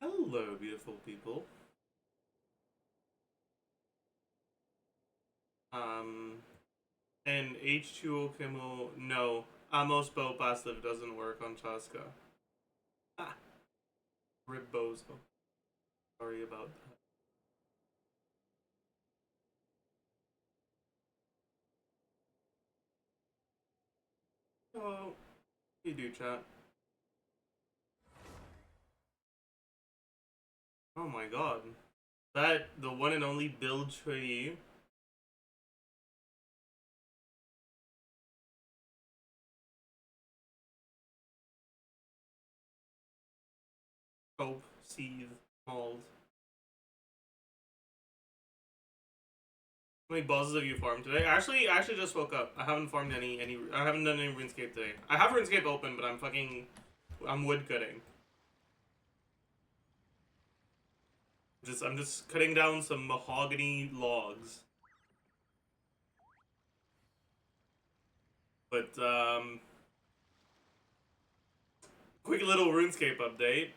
Hello, beautiful people. And H2O Kimo, no. Amos Bow passive doesn't work on CHASCA. Ah, Ribbozo. Sorry about that. Oh, you do, chat. Oh my god. That, the one and only build tree. Cope, seethe, mold. How many bosses have you farmed today? I actually just woke up. I haven't farmed any. I haven't done any RuneScape today. I have RuneScape open, but I'm wood cutting. I'm just cutting down some mahogany logs. But quick little RuneScape update.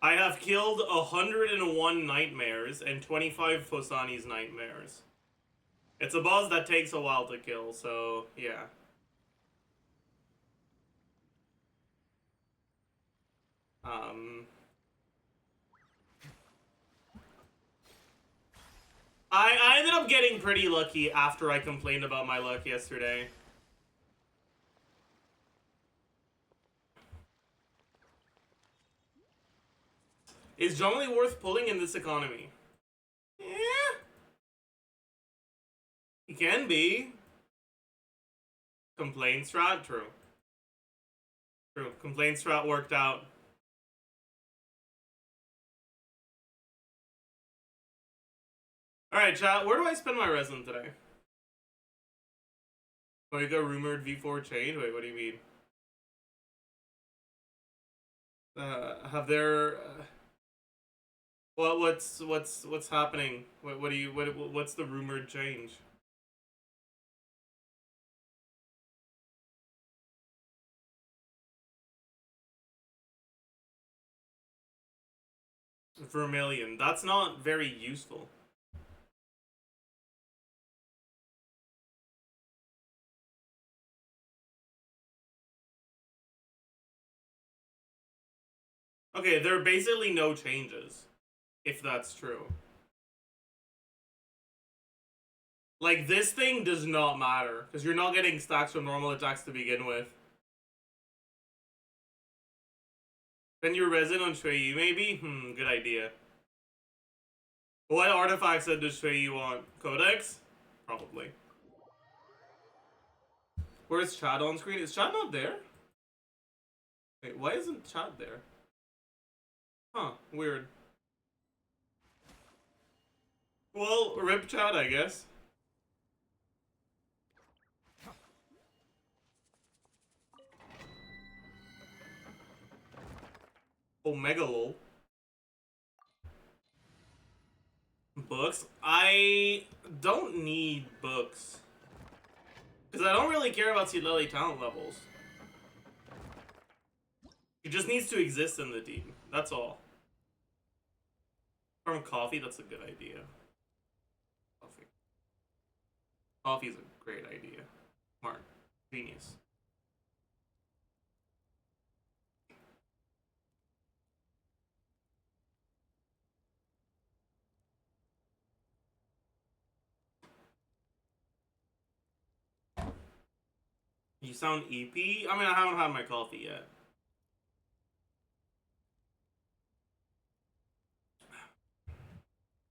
I have killed 101 nightmares and 25 Fosani's nightmares. It's a boss that takes a while to kill, so yeah. I ended up getting pretty lucky after I complained about my luck yesterday. Is generally worth pulling in this economy? Yeah. It can be. Complaint strat? True. True. Complaint strat worked out. Alright, chat, where do I spend my resin today? Oh, you got rumored V4 change? Wait, what do you mean? Have there... what's happening? What's the rumored change? Vermilion. That's not very useful. Okay, there are basically no changes, if that's true. Like, this thing does not matter, because you're not getting stacks from normal attacks to begin with. Then your resin on Shui, maybe? Good idea. What artifacts does Shui want? Codex? Probably. Where's Chad on screen? Is Chad not there? Wait, why isn't Chad there? Huh, weird. Well, rip Chad, I guess. Omega lol. Books? I don't need books. Because I don't really care about Sealeli talent levels. He just needs to exist in the team. That's all. From coffee, that's a good idea. Coffee. Coffee's a great idea. Smart. Genius. You sound EP? I mean, I haven't had my coffee yet.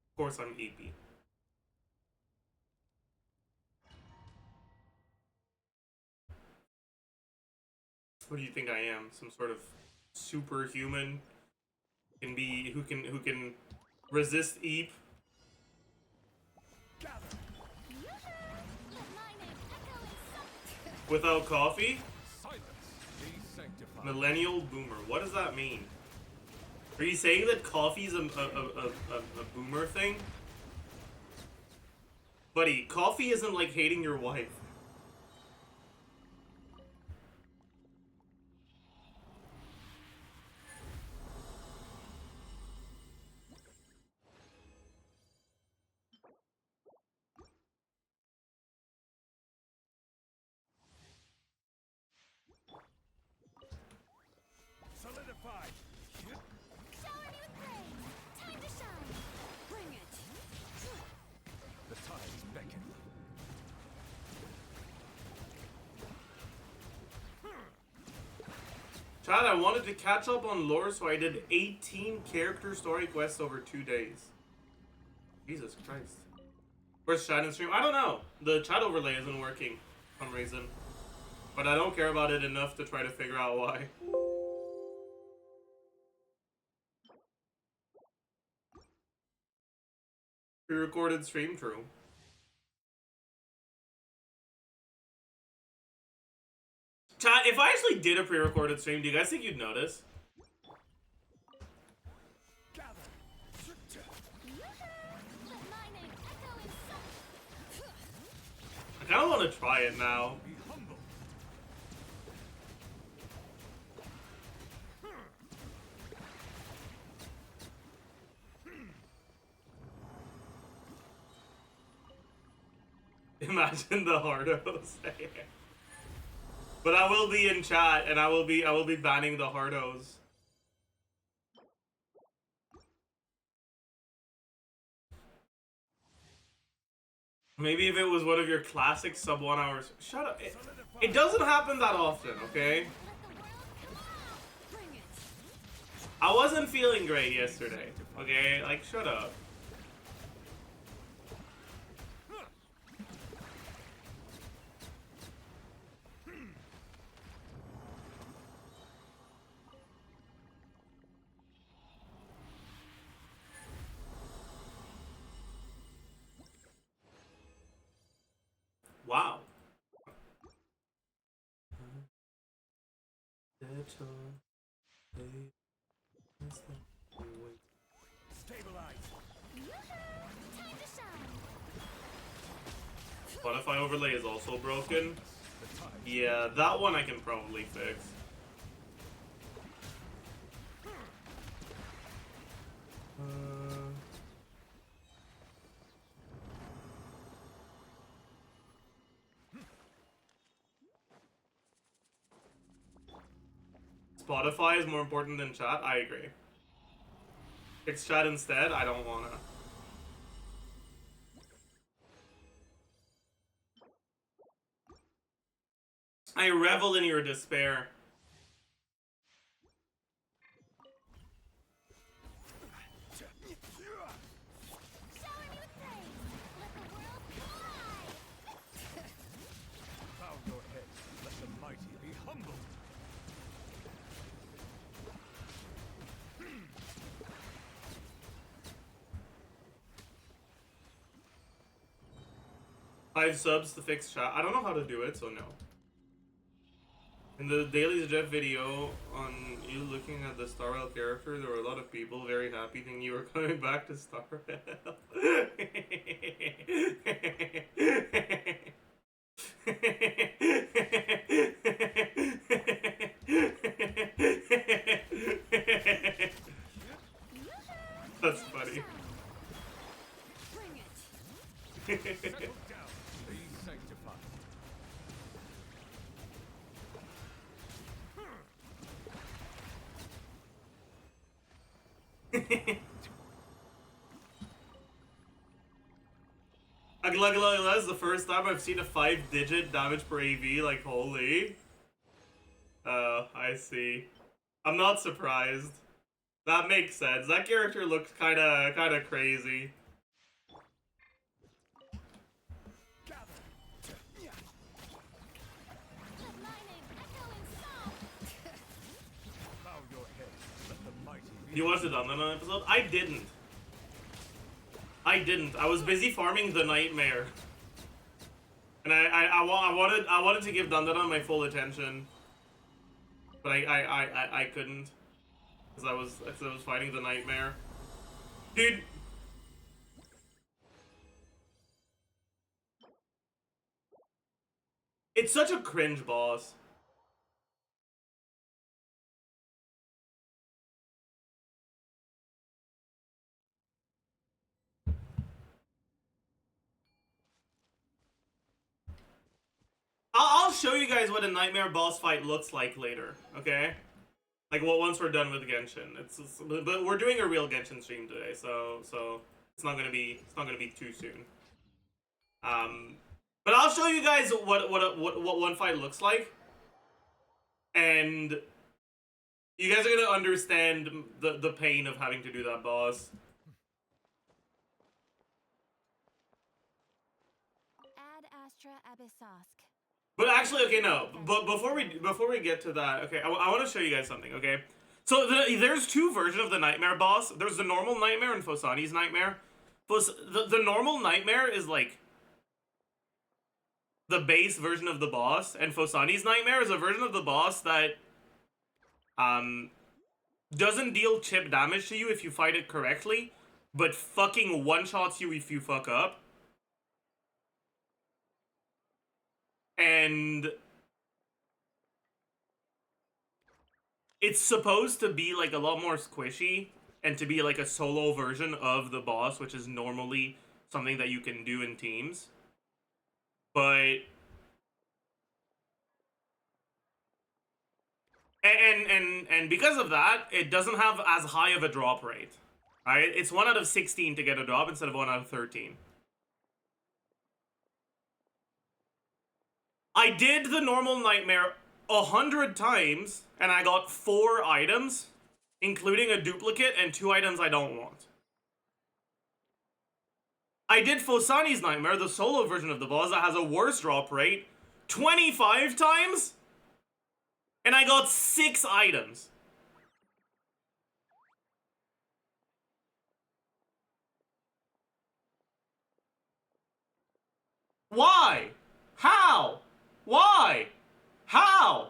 Of course I'm EP. What do you think I am? Some sort of superhuman? Who can resist EP? Without coffee? Millennial boomer. What does that mean? Are you saying that coffee's a boomer thing? Buddy, coffee isn't like hating your wife. Chad, I wanted to catch up on lore, so I did 18 character story quests over 2 days. Jesus Christ. Where's chat in stream? I don't know. The chat overlay isn't working for some reason. But I don't care about it enough to try to figure out why. Pre-recorded stream, true. Chat, if I actually did a pre-recorded stream, do you guys think you'd notice? I kinda wanna try it now. Imagine the hardos. But I will be in chat, and I will be banning the hardos. Maybe if it was one of your classic sub 1 hours. Shut up. It doesn't happen that often, okay? I wasn't feeling great yesterday, okay? Like, shut up. Wow. Spotify overlay is also broken. Yeah, that one I can probably fix. Spotify is more important than chat? I agree. Fix chat instead? I don't wanna. I revel in your despair. Five subs to fix chat. I don't know how to do it, so no. In the daily Zajef video on you looking at the Star Rail character, there were a lot of people very happy thinking you were coming back to Star Rail. That's funny. That's the first time I've seen a 5-digit damage per AV, like, holy. Oh, I see. I'm not surprised. That makes sense. That character looks kinda crazy. You watched the Dandanon episode? I didn't. I was busy farming the nightmare, and I wanted to give Dandanon my full attention, but I couldn't because I was fighting the nightmare, dude. It's such a cringe boss. I'll show you guys what a nightmare boss fight looks like later, okay? Like, well, once we're done with Genshin, but we're doing a real Genshin stream today, so it's not gonna be too soon. But I'll show you guys what one fight looks like, and You guys are gonna understand the pain of having to do that boss. Ad Astra Abyssosk. But actually, okay, no. But before we get to that, okay, I want to show you guys something, okay? So there's two versions of the nightmare boss. There's the normal nightmare and Phosani's nightmare. The normal nightmare is like the base version of the boss, and Phosani's nightmare is a version of the boss that doesn't deal chip damage to you if you fight it correctly, but fucking one-shots you if you fuck up. And it's supposed to be like a lot more squishy and to be like a solo version of the boss, which is normally something that you can do in teams. But and because of that, it doesn't have as high of a drop rate. Right? It's 1 out of 16 to get a drop instead of 1 out of 13. I did the normal nightmare 100 times, and I got 4 items, including a duplicate and 2 items I don't want. I did Phosani's nightmare, the solo version of the boss that has a worse drop rate, 25 times, and I got 6 items. Why? How? Why? How?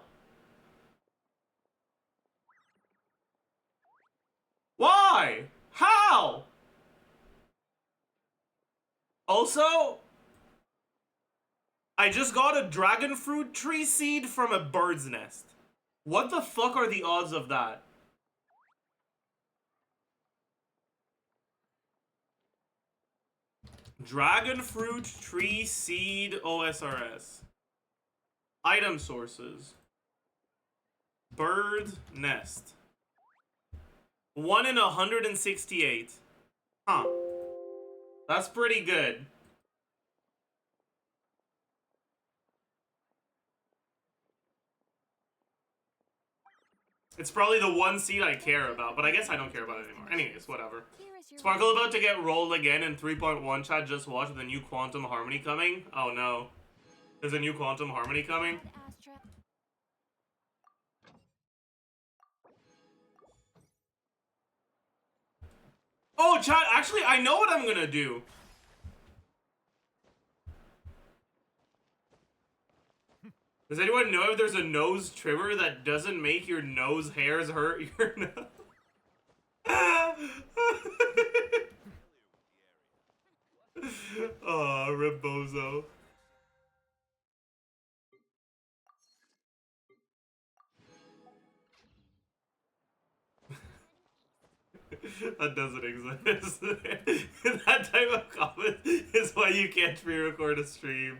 Why? How? Also, I just got a dragon fruit tree seed from a bird's nest. What the fuck are the odds of that? Dragon fruit tree seed OSRS. Item sources. Bird nest. 1 in 168. Huh. That's pretty good. It's probably the one seed I care about, but I guess I don't care about it anymore. Anyways, whatever. Sparkle about to get rolled again in 3.1 chat. Just watch the new Quantum Harmony coming. Oh no. There's a new Quantum Harmony coming? Oh, chat, actually, I know what I'm gonna do. Does anyone know if there's a nose trimmer that doesn't make your nose hairs hurt your nose? Oh, Rebozo. That doesn't exist. That type of comment is why you can't pre-record a stream.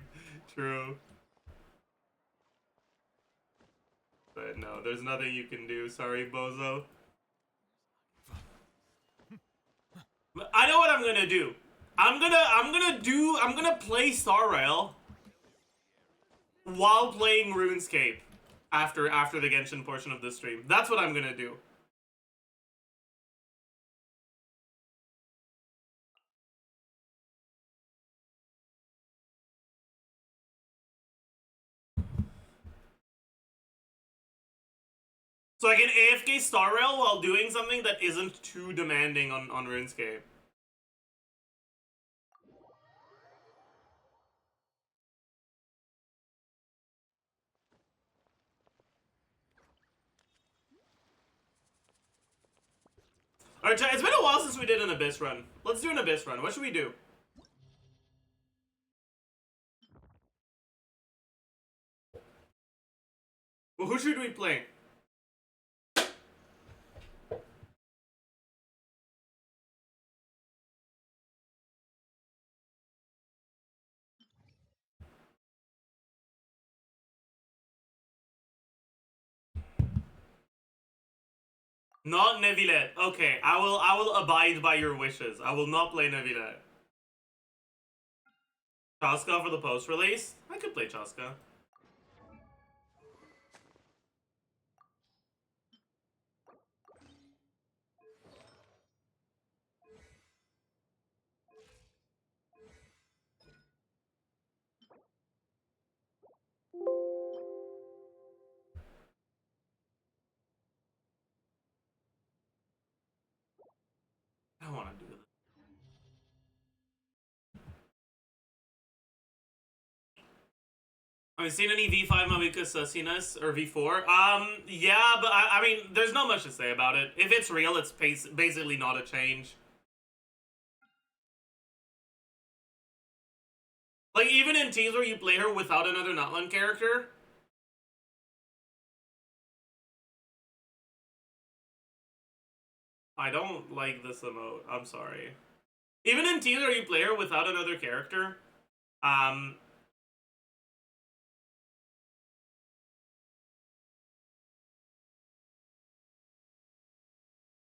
True. But no, there's nothing you can do. Sorry, Bozo. But I know what I'm gonna do. I'm gonna play Star Rail while playing RuneScape after the Genshin portion of this stream. That's what I'm gonna do. So I can AFK Star Rail while doing something that isn't too demanding on RuneScape. Alright, chat, it's been a while since we did an Abyss run. Let's do an Abyss run. What should we do? Well, who should we play? Not Neuvillette. Okay, I will abide by your wishes. I will not play Neuvillette. CHASCA for the post-release? I could play CHASCA. Have you seen any V5 Mavika sussiness or V4? Yeah, but I mean, there's not much to say about it. If it's real, it's basically not a change. Like, even in teams where you play her without another Nutland character, I don't like this emote. I'm sorry. Even in teams where you play her without another character,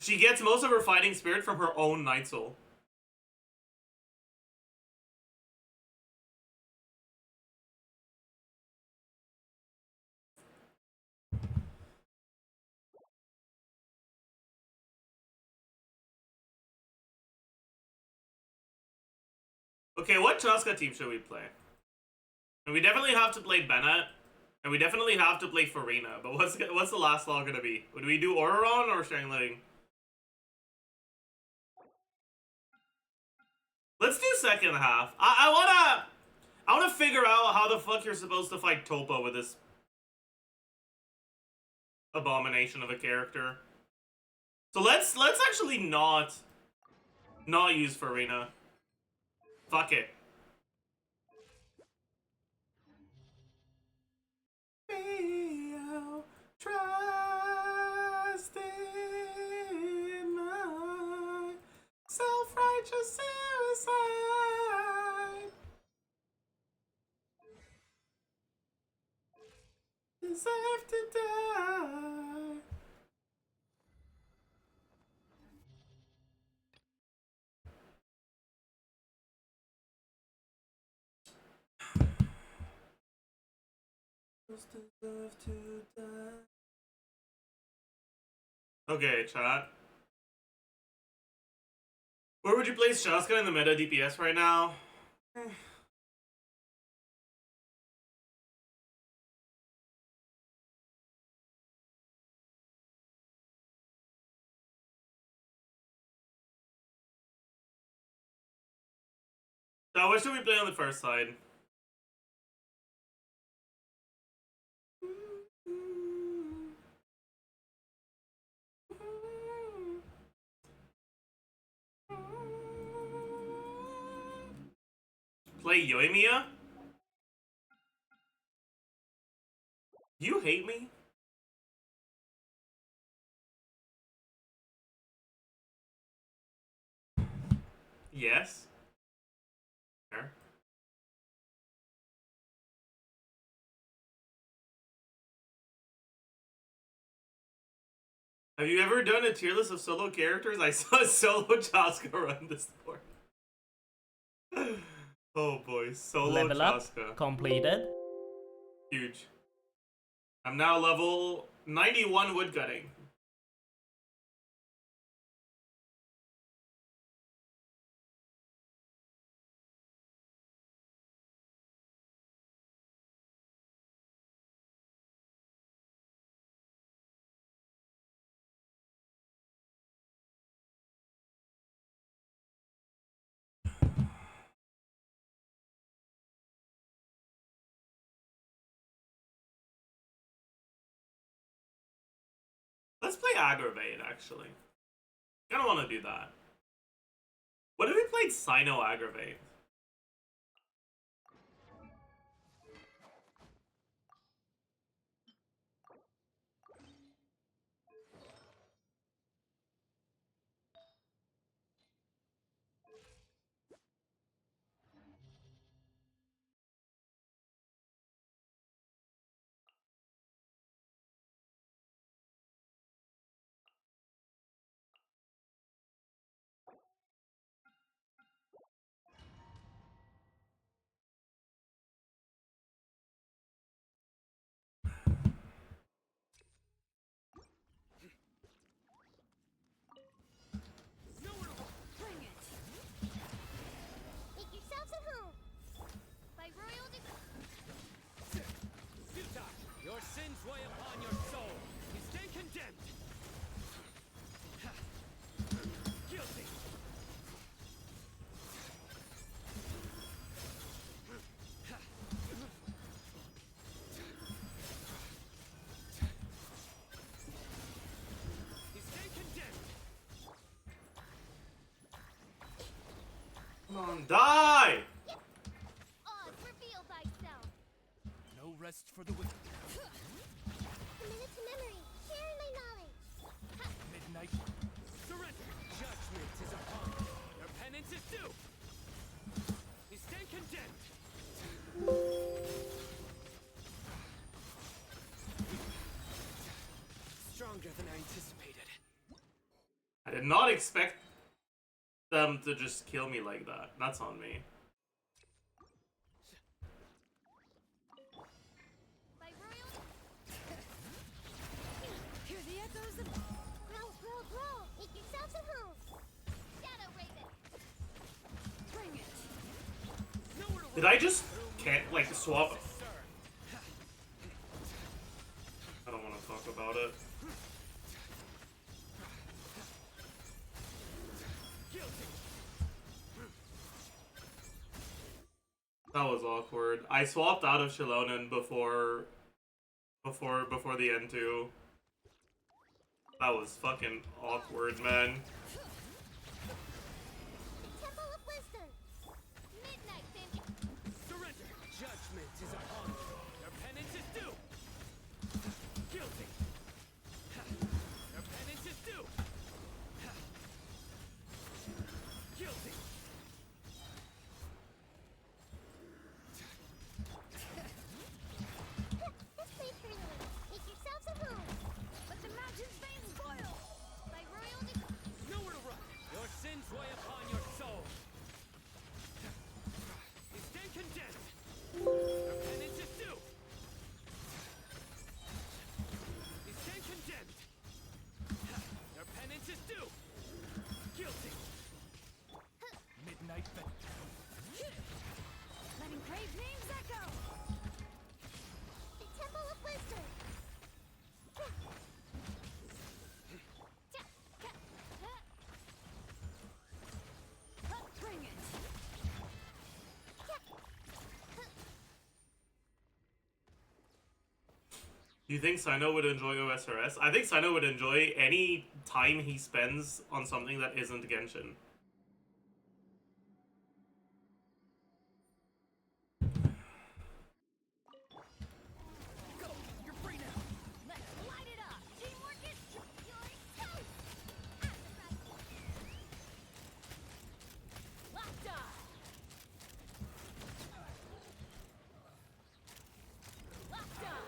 she gets most of her fighting spirit from her own Night Soul. Okay, what CHASCA team should we play? And we definitely have to play Bennett, and we definitely have to play Farina. But what's the last law gonna be? Would we do Auroron or Shangling? Let's do second half. I wanna figure out how the fuck you're supposed to fight Topa with this abomination of a character. So let's actually not use Farina. Fuck it. Meow, trust in my self-righteous suicide. Deserve to die. Deserve to die. Okay, chat. Where would you place CHASCA in the meta DPS right now? So what should we play on the first side? Play Yoimiya? You hate me? Yes. Fair. Have you ever done a tier list of solo characters? I saw solo CHASCA run this board. Oh boy, solo Level CHASCA. up completed. Huge. I'm now level 91 woodcutting. Let's play Aggravate, actually. I don't want to do that. What if we played Sino Aggravate? Make yourselves at home. By royal decree. Your sins weigh upon your soul. You stay condemned. Guilty. on, die! Oz, reveal thyself. No rest for the wicked. A minute to memory. Share my knowledge. Midnight. Surrender. Judgment is upon you. Your penance is due. You stand condemned. Stronger than I anticipated. I did not expect them to just kill me like that. That's on me. By royal. Hear the echoes of. Growl, growl, growl. Make yourselves at home. Shadow Raven. Bring it. Nowhere to Did I just can't like swap? sir. I don't want to talk about it. Guilty. That was awkward. I swapped out of Shilonen before the end too. That was fucking awkward, man. The Temple of Wisdom. Midnight, then. Surrender. Judgment is upon you. Your penance is due. Guilty. Your penance is due. Guilty. This place hurry. Make yourselves at home. Let the mountain's veins boil. By royal. Nowhere to run. Your sins weigh upon your soul. You stand condemned. Your penance is due. You stand condemned. Your penance is due. Guilty. Midnight bed. Letting grave names echo. The Temple of Wisdom. Bring it. Do you think Sino would enjoy OSRS? I think Sino would enjoy any time he spends on something that isn't Genshin. Go. You're free now. Let's light it up. Teamwork is your toast. Locked on. Locked on.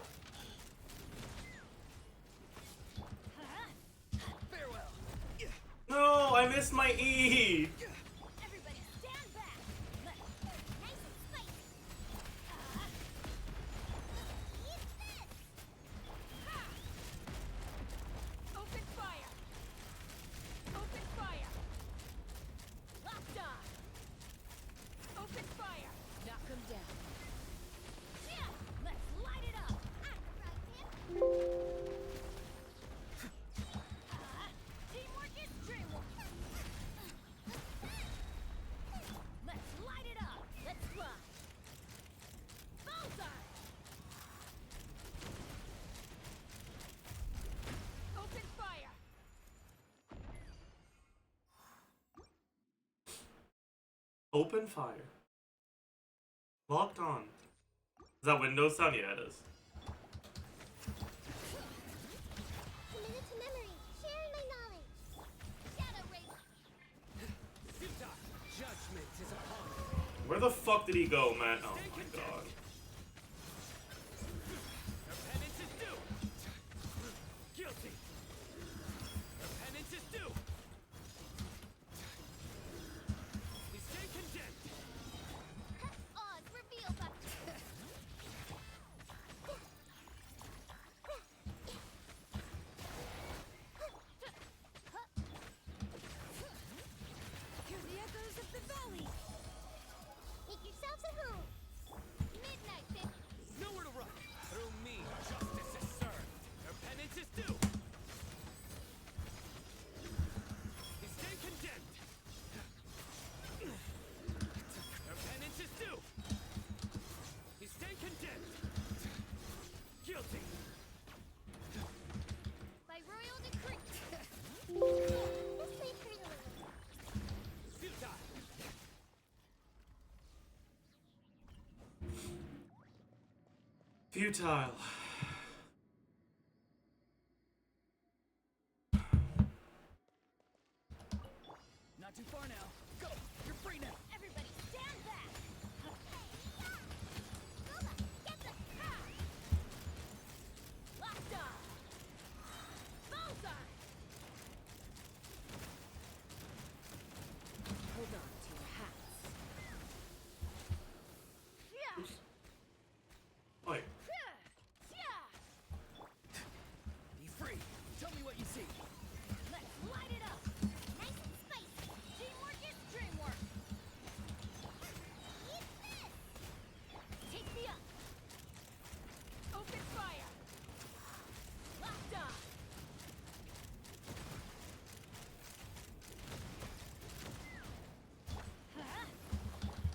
Farewell. No, I missed my E. Everybody stand back. Nice and spicy. Use this. Open fire. Open fire. Locked on. Open fire. Knock him down. Yeah. Let's light it up. Teamwork is dreamwork. Let's light it up. Let's fly. Bullseye. Open fire. Open fire. Locked on. Is that Windows sound? Yeah, it is. A minute to memory. Sharing my knowledge. Shadow Raven. Suta. Judgment is upon you. Where the fuck did he go, man? Oh my god. Your penance is due. Guilty. Your penance is due. You stand condemned. Oz, reveal thyself. Hear the echoes of the valley. Make yourselves at home. Midnight. Futile. Not too far now. Go! You're free now! Everybody stand back! Lola, get the... Locked on! Bullseye! Hold on to your hats. Yeah! Wait. Be free! Tell me what you see! Let's light it up! Nice and spicy! Teamwork is dreamwork! Eat this! Take me up! Open fire! Locked on!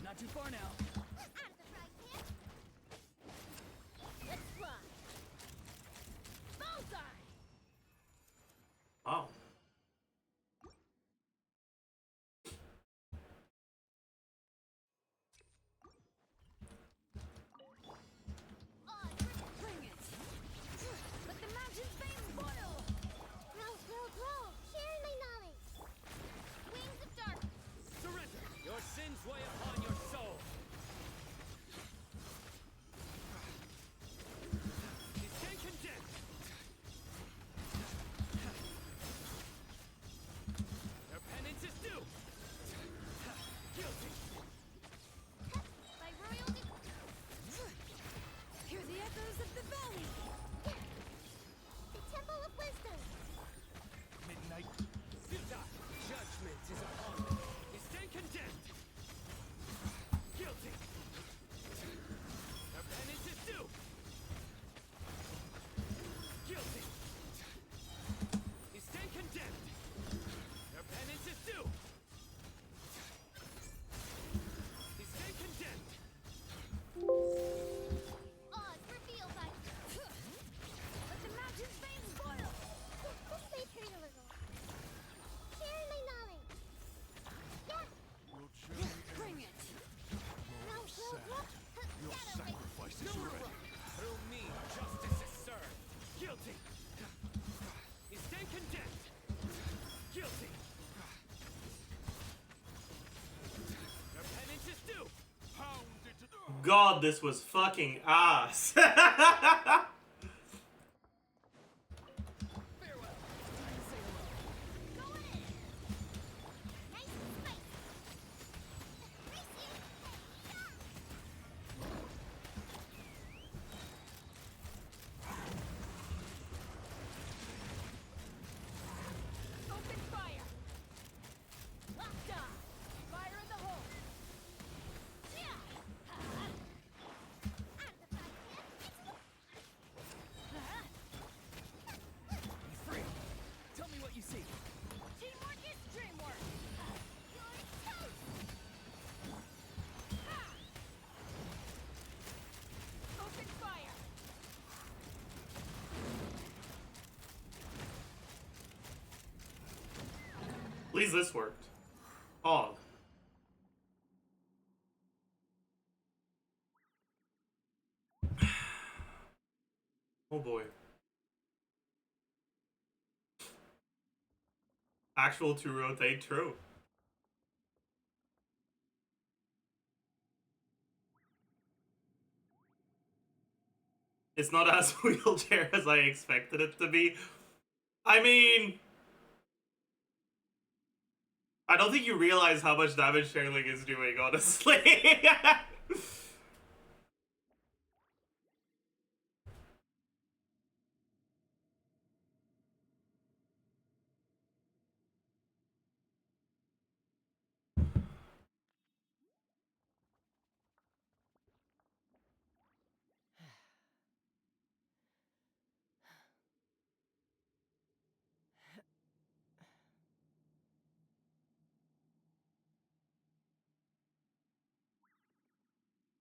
Not too far now. Out of the frying pan! Let's fly! Bullseye! Wow. Bring it! Let the mountain's veins boil! Grow, grow, grow! Share my knowledge! Wings of dark! Surrender! Your sins weigh upon your soul! You stand condemned! Your penance is due! Guilty! By royal Hear the echoes of the valley! The Temple of Wisdom! Midnight. Futile. Judgment is upon you. You stand condemned. Guilty. Your penance is due. Guilty. You stand condemned. Your penance is due. You stand condemned. Oz revealed by... Let the mountain's veins boil! This may hurt a little. Share my knowledge! Yeah! Bring it! Grow, grow, grow! Your sacrifice is ready. Through me, justice is served. Guilty. You stand condemned. Guilty. Your penance is due. Pound into the... God, this was fucking ass. Farewell. Go in! Nice and spicy! Race you! Open fire! Locked on! Fire in the hole! Yeah! Out of the frying pan! Be free. Tell me what you see. Teamwork is dreamwork! You're toast! Open fire! At least this worked. Hog. Oh boy. Actual to rotate, true. It's not as wheelchair as I expected it to be. I mean, I don't think you realize how much damage Sherling is doing, honestly.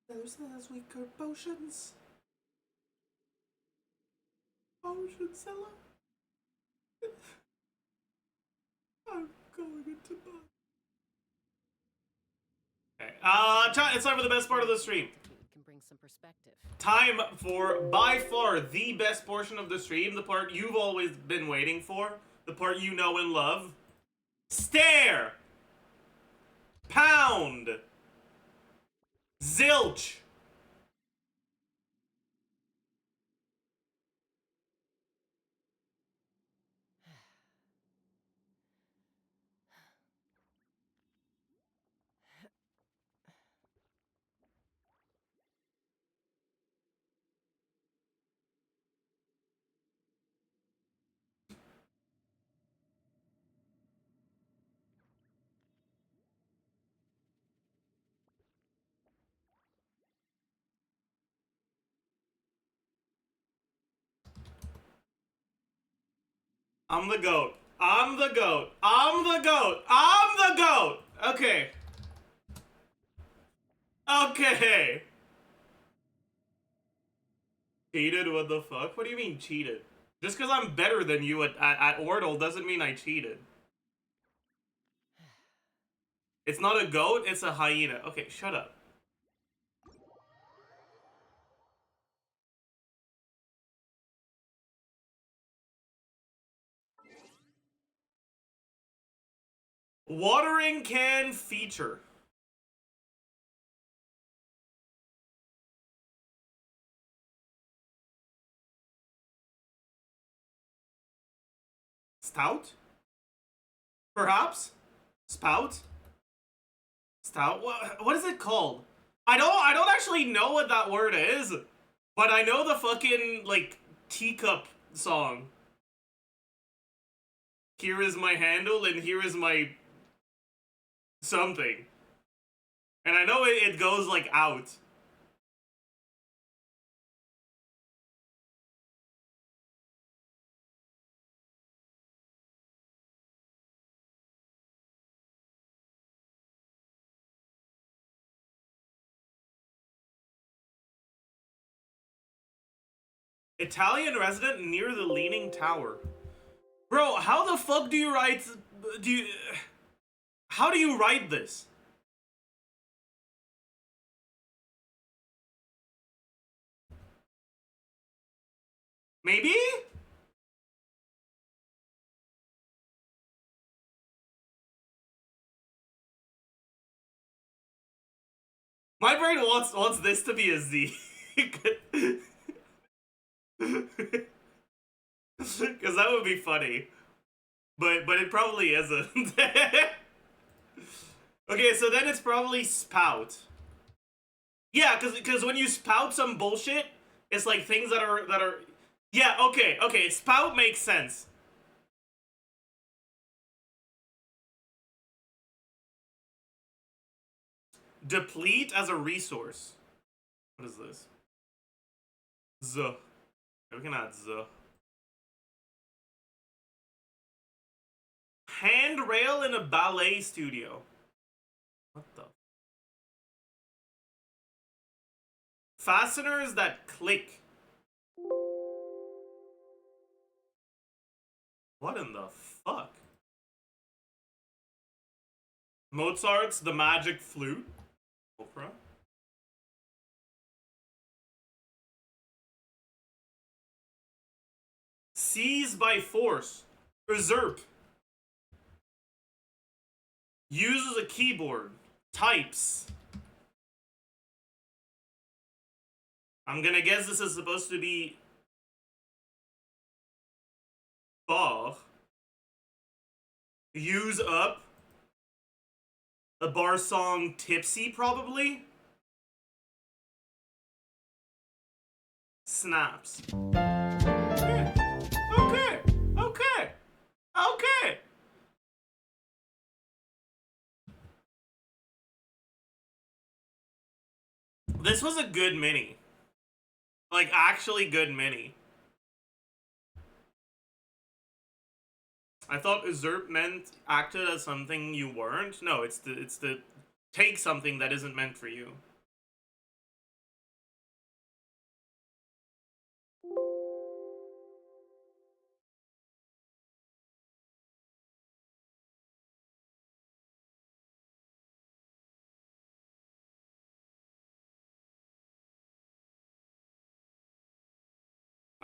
There's weaker potions. Potion seller. I'm going into bed. Okay. Chat, it's time for the best part of the stream. Can bring some some perspective. Time for by far the best portion of the stream, the part you've always been waiting for, the part you know and love. Stare! Pound! Zilch! I'm the goat. I'm the goat. I'm the goat. I'm the goat! Okay. Okay. Cheated? What the fuck? What do you mean cheated? Just because I'm better than you at Wordle doesn't mean I cheated. It's not a goat, it's a hyena. Okay, shut up. Watering can feature. Stout? Perhaps? Spout? Stout? What is it called? I don't actually know what that word is, but I know the fucking, like, teacup song. Here is my handle and here is my something. And I know it goes, like, out. Italian resident near the Leaning Tower. Bro, how the fuck do you write... How do you write this? Maybe? My brain wants this to be a Z. Because that would be funny. But it probably isn't. Okay, so then it's probably spout. Yeah, because when you spout some bullshit, it's like things that are... Yeah, okay, spout makes sense. Deplete as a resource. What is this? Z. We can add Z. Handrail in a ballet studio. What the? Fasteners that click. What in the fuck? Mozart's The Magic Flute. Opera. Seize by force. Usurp. Uses a keyboard. Types. I'm gonna guess this is supposed to be... Bar. Use up. A bar song Tipsy, probably? Snaps. Okay. This was a good mini. Like, actually good mini. I thought usurp meant acted as something you weren't. No, it's the take something that isn't meant for you.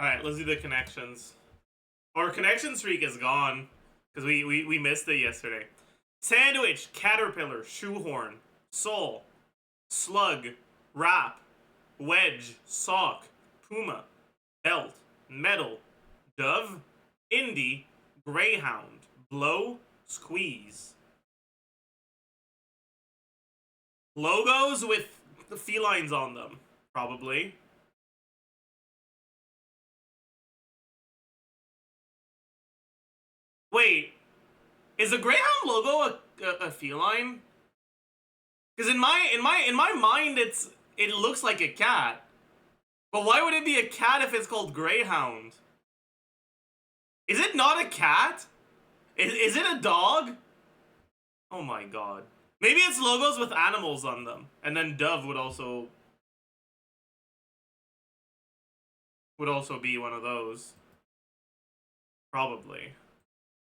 Alright, let's do the connections. Our connection streak is gone. Because we missed it yesterday. Sandwich, caterpillar, shoehorn, soul, slug, wrap, wedge, sock, puma, belt, metal, dove, indie, greyhound, blow, squeeze. Logos with the felines on them, probably. Wait, is the greyhound logo a feline? Because in my mind it looks like a cat. But why would it be a cat if it's called greyhound? Is it not a cat? Is it a dog? Oh my god. Maybe it's logos with animals on them. And then dove would also be one of those. Probably.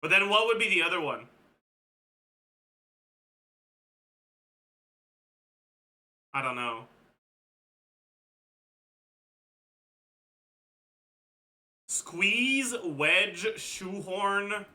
But then what would be the other one? I don't know. Squeeze, wedge, shoehorn.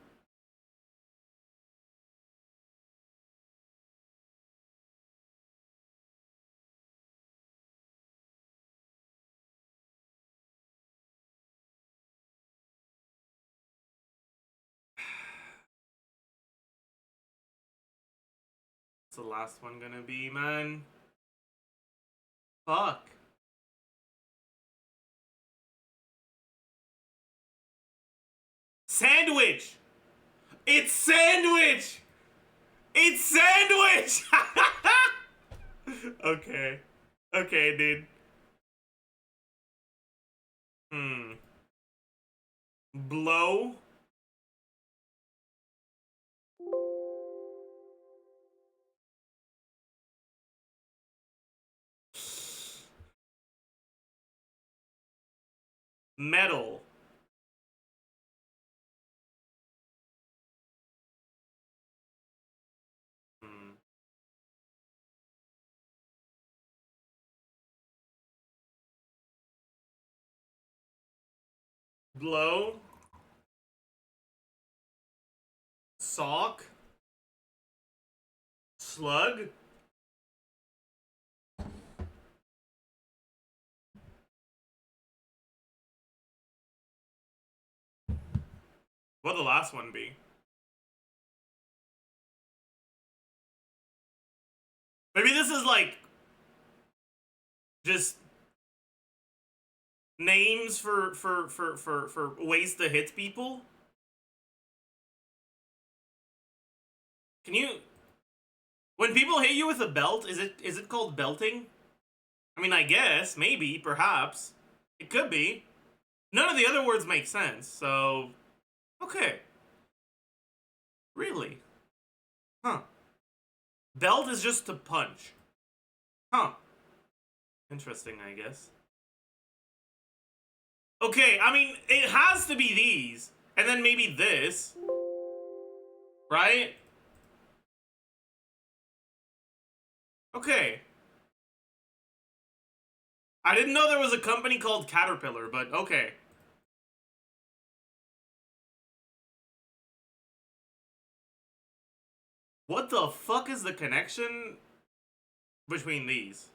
What's the last one gonna be, man? Fuck. Sandwich! It's sandwich! It's sandwich! Okay. Okay, dude. Blow. Metal. Blow. Sock. Slug. What'll the last one be? Maybe this is like just names for ways to hit people. Can you, when people hit you with a belt, is it called belting? I mean, I guess, maybe, perhaps. It could be. None of the other words make sense, so okay. Really? Huh. Belt is just to punch. Huh. Interesting, I guess. Okay, I mean, it has to be these. And then maybe this. Right? Okay. I didn't know there was a company called Caterpillar, but okay. What the fuck is the connection between these?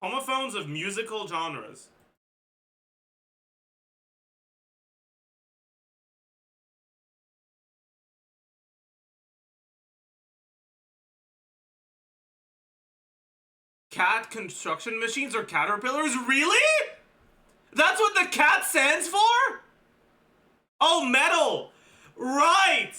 Homophones of musical genres. Cat construction machines or caterpillars? Really? That's what the cat stands for? Oh, metal! Right!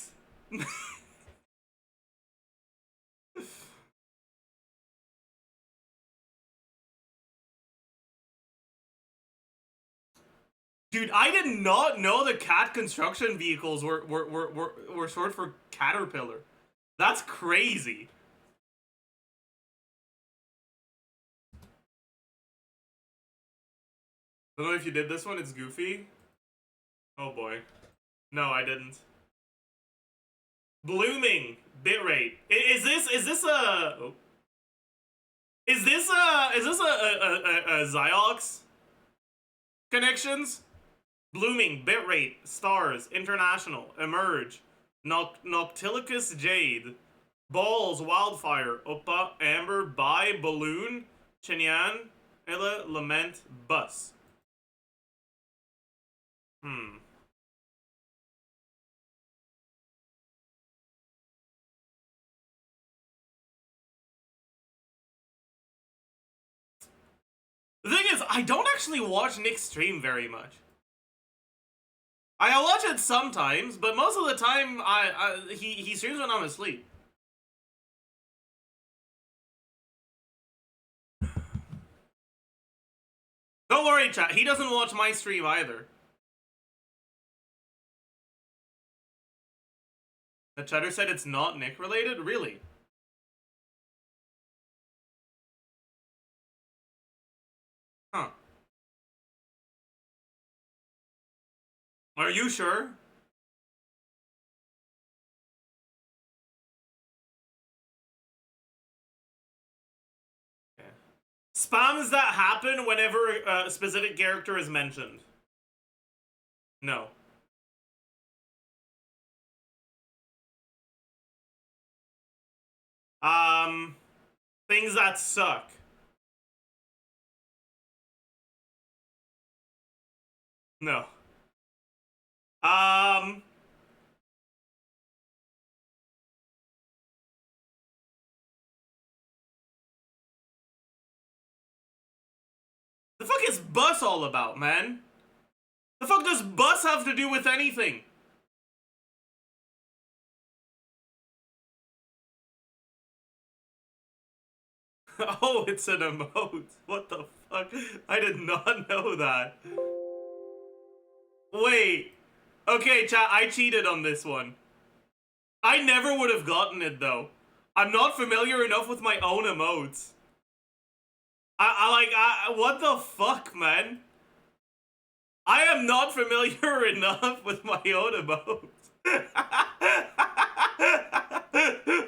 Dude, I did not know the cat construction vehicles were short for caterpillar. That's crazy. I don't know if you did this one, it's goofy. Oh boy. No, I didn't. Blooming bitrate. Is this a... Oh. Is this a Ziox? connections. Blooming, bitrate, stars, international, emerge, Noctilicus Jade, balls, wildfire, Oppa, amber, by, balloon, Chinyan, Illa, lament, bus. The thing is, I don't actually watch Nick's stream very much. I watch it sometimes, but most of the time, he streams when I'm asleep. Don't worry, chat. He doesn't watch my stream either. The chatter said it's not Nick related? Really? Huh. Are you sure? Okay. Spams that happen whenever a specific character is mentioned. No. Things that suck. No. The fuck is bus all about, man? The fuck does bus have to do with anything? Oh, it's an emote. What the fuck? I did not know that. Wait. Okay, chat, I cheated on this one. I never would have gotten it, though. I'm not familiar enough with my own emotes. What the fuck, man? I am not familiar enough with my own emotes.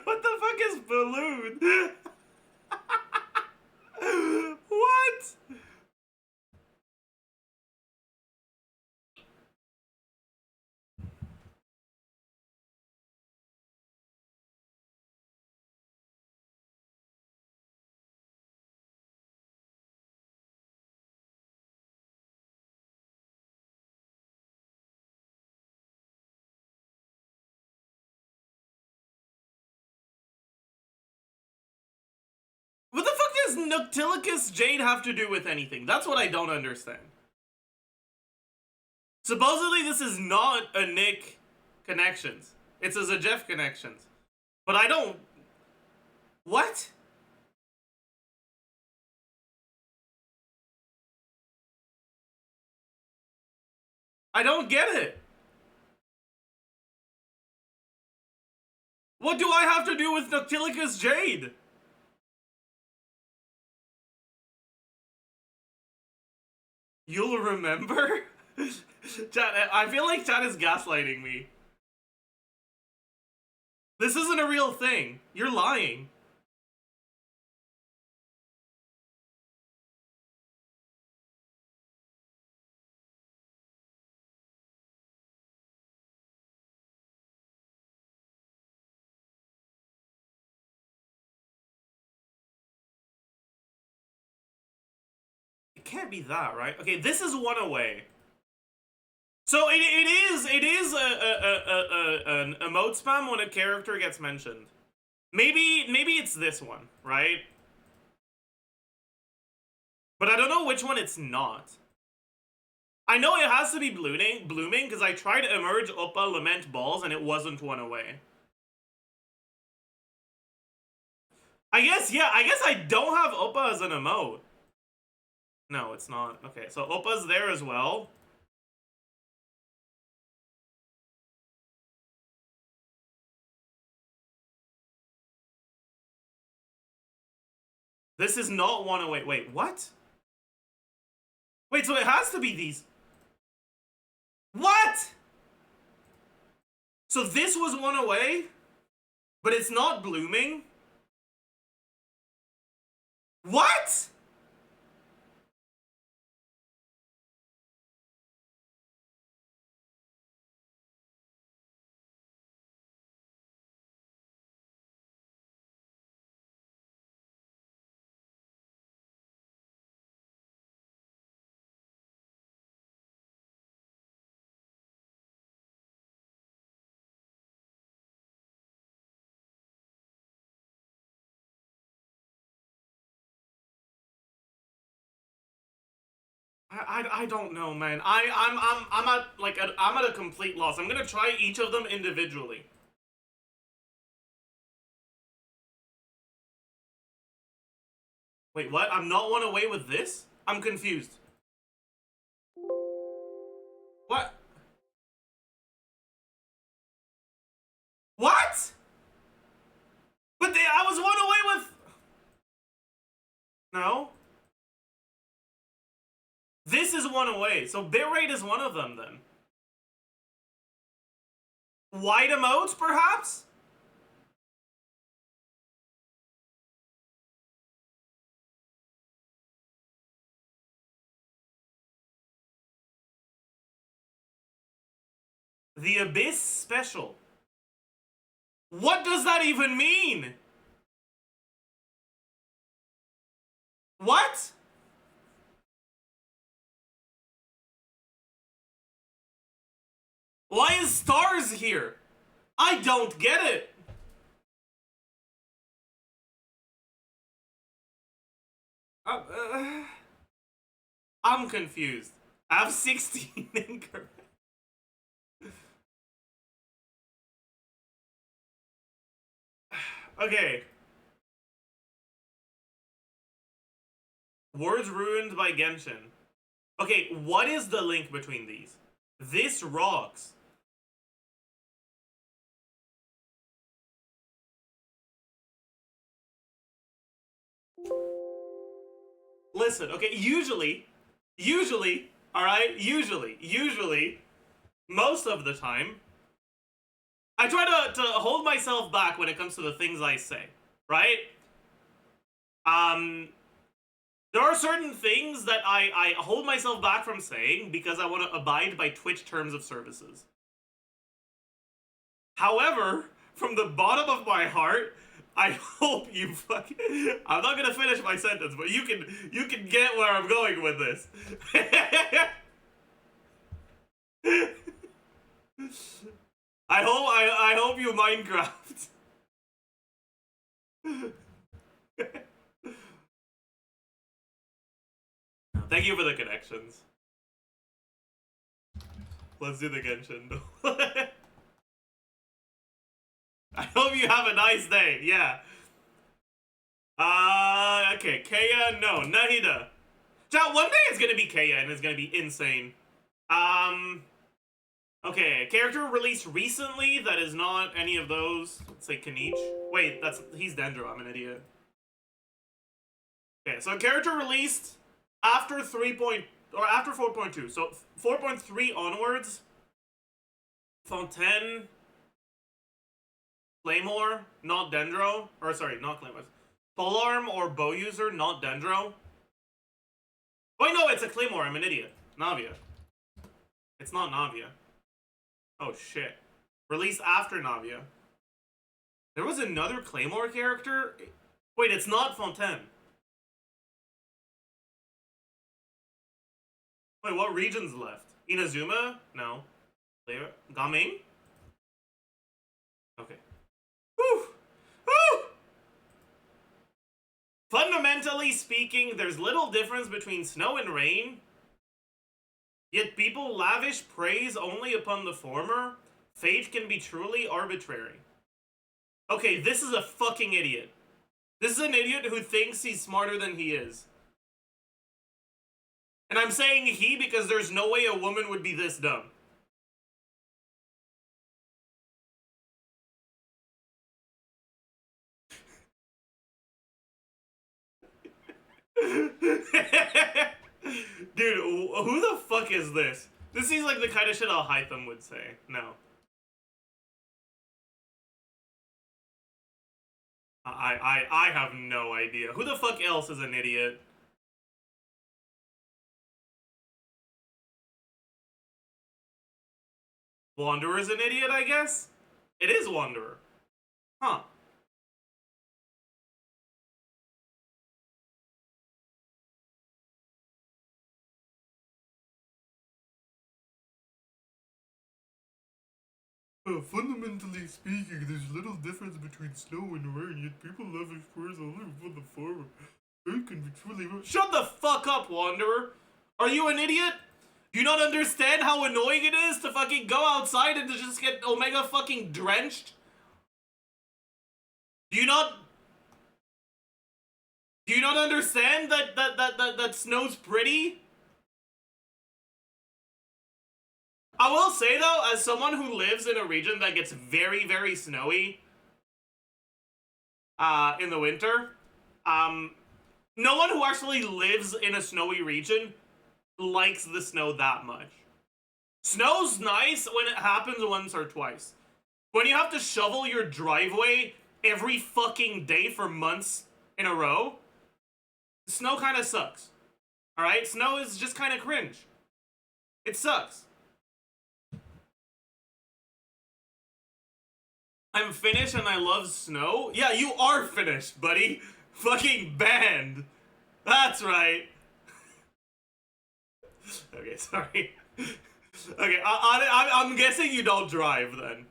What the fuck is balloon? What? What the fuck does Noctilicus Jade have to do with anything? That's what I don't understand. Supposedly this is not a Nick connections. It's a Zajef connections. But I don't... What? I don't get it. What do I have to do with Noctilicus Jade? You'll remember? Chat, I feel like chat is gaslighting me. This isn't a real thing. You're lying. It can't be that, right? Okay, this is one away. So it is an emote spam when a character gets mentioned. Maybe it's this one, right? But I don't know which one it's not. I know it has to be blooming because I tried to emerge Oppa Lament Balls and it wasn't one away. I guess I don't have Oppa as an emote. No, it's not. Okay, so Oppa's there as well. This is not one away. Wait, what? Wait, so it has to be these. What? So this was one away, but it's not blooming? What? I don't know, man. I'm at like I'm at a complete loss. I'm gonna try each of them individually. Wait, what? I'm not one away with this? I'm confused. What? What? But I was one away with... No? This is one away, so bitrate is one of them then. Wide emotes, perhaps? The Abyss Special. What does that even mean? What? Why is stars here? I don't get it. I'm confused. I have 16 incorrect. Okay. Words ruined by Genshin. Okay, what is the link between these? This rocks. Listen, okay, usually, alright, usually, most of the time, I try to hold myself back when it comes to the things I say, right? There are certain things that I hold myself back from saying because I want to abide by Twitch terms of services. However, from the bottom of my heart, I hope you fucking... I'm not gonna finish my sentence, but you can get where I'm going with this. I hope you Minecraft. Thank you for the connections. Let's do the Genshin. I hope you have a nice day. Yeah. Okay. Kaya, no. Nahida. Chat, one day it's gonna be Kaya and it's gonna be insane. Okay. Character released recently that is not any of those. Let's say Kanich. Wait, he's Dendro. I'm an idiot. Okay, so character released after after 4.2. So 4.3 onwards. Fontaine. Claymore, not Dendro. Or sorry, not Claymore. Polearm or bow user, not Dendro. Wait, no, it's a Claymore. I'm an idiot. Navia. It's not Navia. Oh shit. Released after Navia. There was another Claymore character? Wait, it's not Fontaine. Wait, what region's left? Inazuma? No. Gaming? Okay. Whew. Whew. Fundamentally speaking, there's little difference between snow and rain. Yet people lavish praise only upon the former. Fate can be truly arbitrary. Okay, this is a fucking idiot. This is an idiot who thinks he's smarter than he is. And I'm saying he because there's no way a woman would be this dumb. Dude, who the fuck is this? This seems like the kind of shit a Hytham would say. No. I have no idea. Who the fuck else is an idiot? Wanderer's an idiot, I guess? It is Wanderer. Huh. Fundamentally speaking, there's little difference between snow and rain, yet people love explorers only for the former. Rain can be truly... Shut the fuck up, Wanderer! Are you an idiot? Do you not understand how annoying it is to fucking go outside and to just get Omega fucking drenched? Do you not understand that snow's pretty? I will say though, as someone who lives in a region that gets very, very snowy in the winter, no one who actually lives in a snowy region likes the snow that much. Snow's nice when it happens once or twice. When you have to shovel your driveway every fucking day for months in a row, snow kind of sucks. Alright? Snow is just kind of cringe. It sucks. I'm Finnish and I love snow? Yeah, you are Finnish, buddy. Fucking banned. That's right. Okay, sorry. Okay, I'm guessing you don't drive then.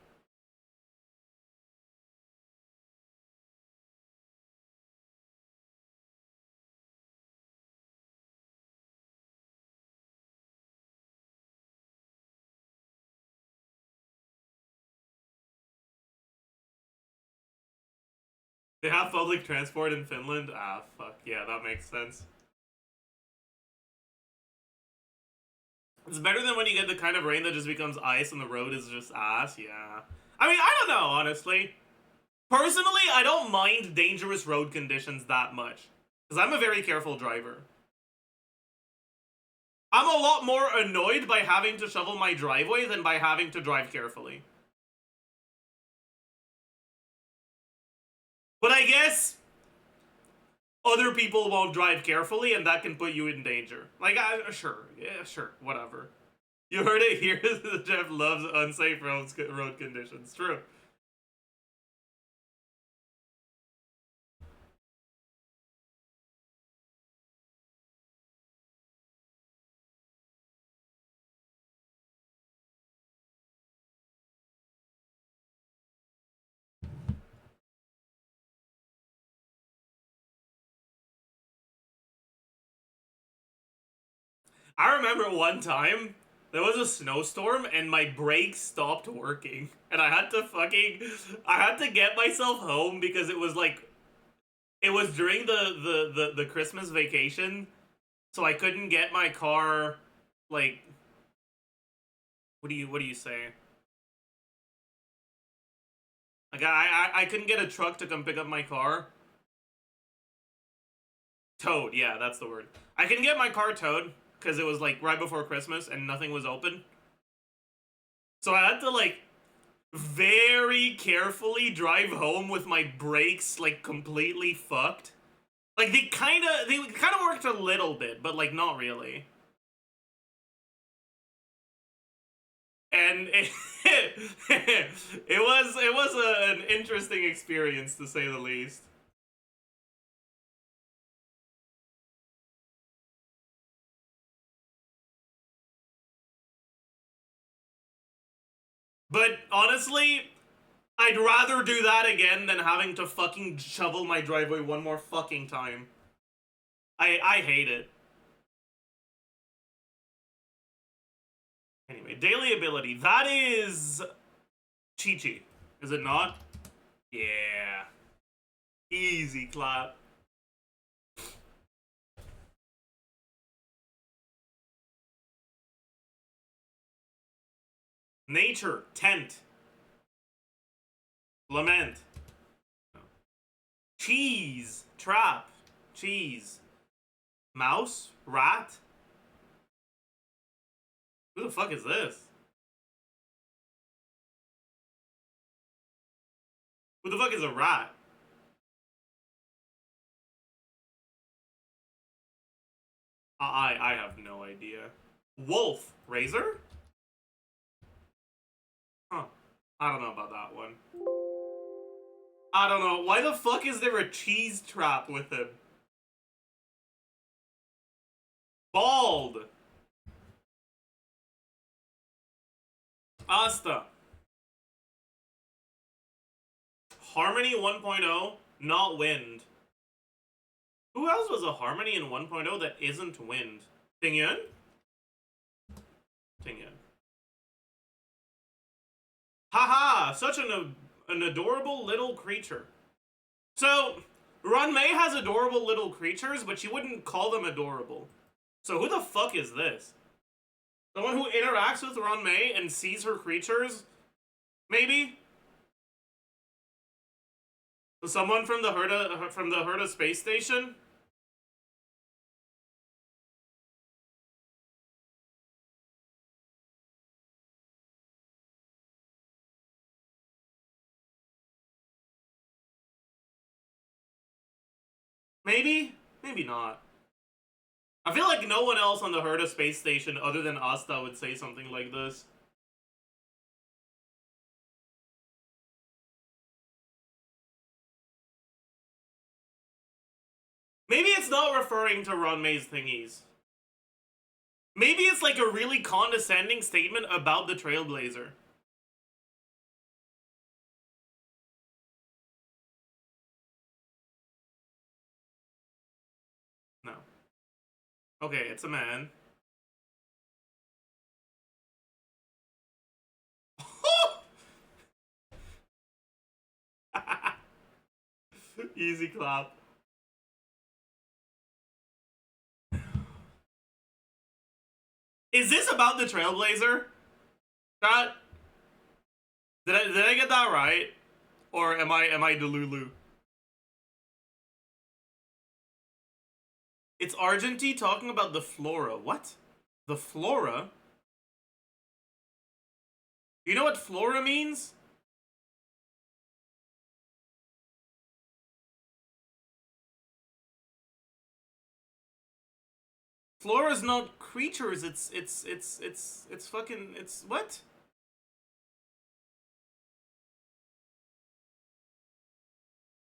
They have public transport in Finland? Ah, fuck. Yeah, that makes sense. It's better than when you get the kind of rain that just becomes ice and the road is just ass, yeah. I mean, I don't know, honestly. Personally, I don't mind dangerous road conditions that much. Because I'm a very careful driver. I'm a lot more annoyed by having to shovel my driveway than by having to drive carefully. But I guess other people won't drive carefully, and that can put you in danger. Like, sure, yeah, sure, whatever. You heard it here. Jeff loves unsafe road conditions. True. I remember one time there was a snowstorm and my brakes stopped working, and I had to get myself home because it was like, it was during the Christmas vacation, so I couldn't get my car, like, what do you say? Like, I couldn't get a truck to come pick up my car. Towed, yeah, that's the word. I couldn't get my car towed because it was like right before Christmas and nothing was open. So I had to like very carefully drive home with my brakes like completely fucked. Like they kind of worked a little bit, but like not really. And it was an interesting experience to say the least. But honestly, I'd rather do that again than having to fucking shovel my driveway one more fucking time. I hate it. Anyway, daily ability. That is Chi-Chi, is it not? Yeah. Easy clap. Nature, tent. Lament. Cheese, trap. Cheese. Mouse, rat. Who the fuck is this? Who the fuck is a rat? I have no idea. Wolf, razor? Huh. I don't know about that one. I don't know. Why the fuck is there a cheese trap with him? Bald. Asta. Harmony 1.0, not wind. Who else was a Harmony in 1.0 that isn't wind? Tingyun? Tingyun. Haha! Such an adorable little creature. So, Runmei has adorable little creatures, but she wouldn't call them adorable. So who the fuck is this? Someone who interacts with Runmei and sees her creatures? Maybe? Someone from the Herta space station? Maybe? Maybe not. I feel like no one else on the Herta space station other than Asta would say something like this. Maybe it's not referring to Runmei's thingies. Maybe it's like a really condescending statement about the Trailblazer. No. Okay, it's a man. Easy clap. Is this about the Trailblazer? Chat? Did I get that right? Or am I Delulu? It's Argenty talking about the flora. What? The flora? You know what flora means? Flora's not creatures, it's fucking, it's what?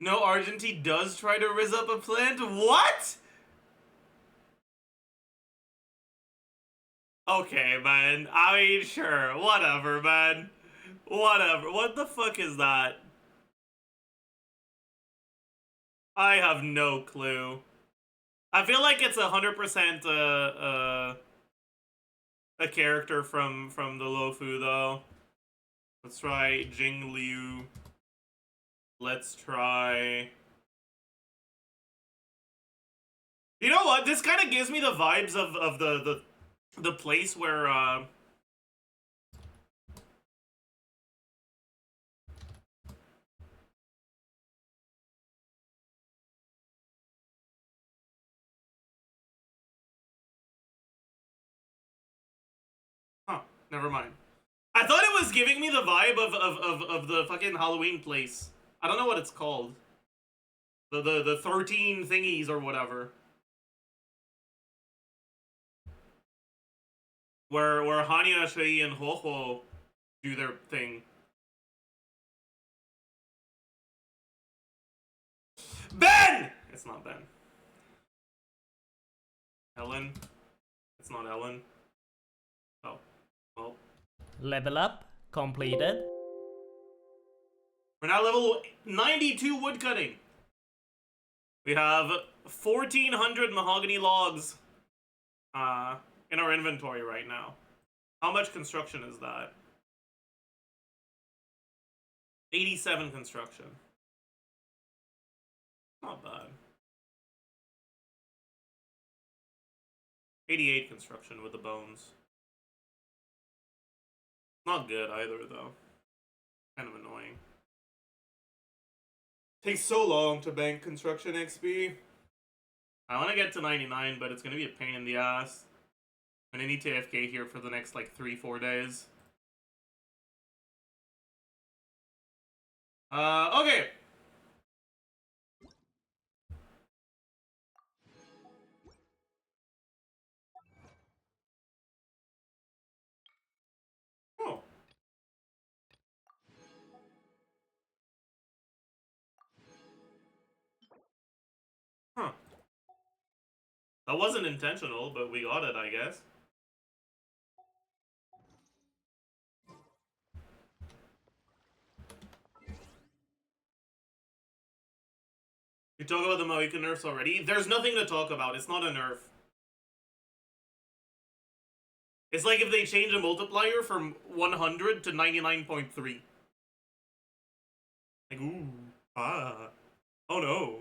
No, Argenty does try to rizz up a plant? What? Okay, man. I mean, sure. Whatever, man. Whatever. What the fuck is that? I have no clue. I feel like it's 100% a character from the Lofu, though. Let's try Jing Liu. Let's try... You know what? This kind of gives me the vibes of the place where huh, never mind. I thought it was giving me the vibe of the fucking Halloween place. I don't know what it's called. The 13 thingies or whatever. Where Hanya, Shui, and Hoho do their thing. Ben! It's not Ben. Ellen? It's not Ellen. Oh. Well. Level up completed. We're now level 92 woodcutting. We have 1,400 mahogany logs in our inventory right now. How much construction is that? 87 construction. Not bad. 88 construction with the bones. Not good either, though. Kind of annoying. Takes so long to bank construction XP. I want to get to 99, but it's going to be a pain in the ass. I'm going to need to AFK here for the next, like, 3-4 days. Okay. Oh. Huh. That wasn't intentional, but we got it, I guess. You talk about the Moew nerfs already? There's nothing to talk about. It's not a nerf. It's like if they change a multiplier from 100 to 99.3. Like, ooh, ah, oh no.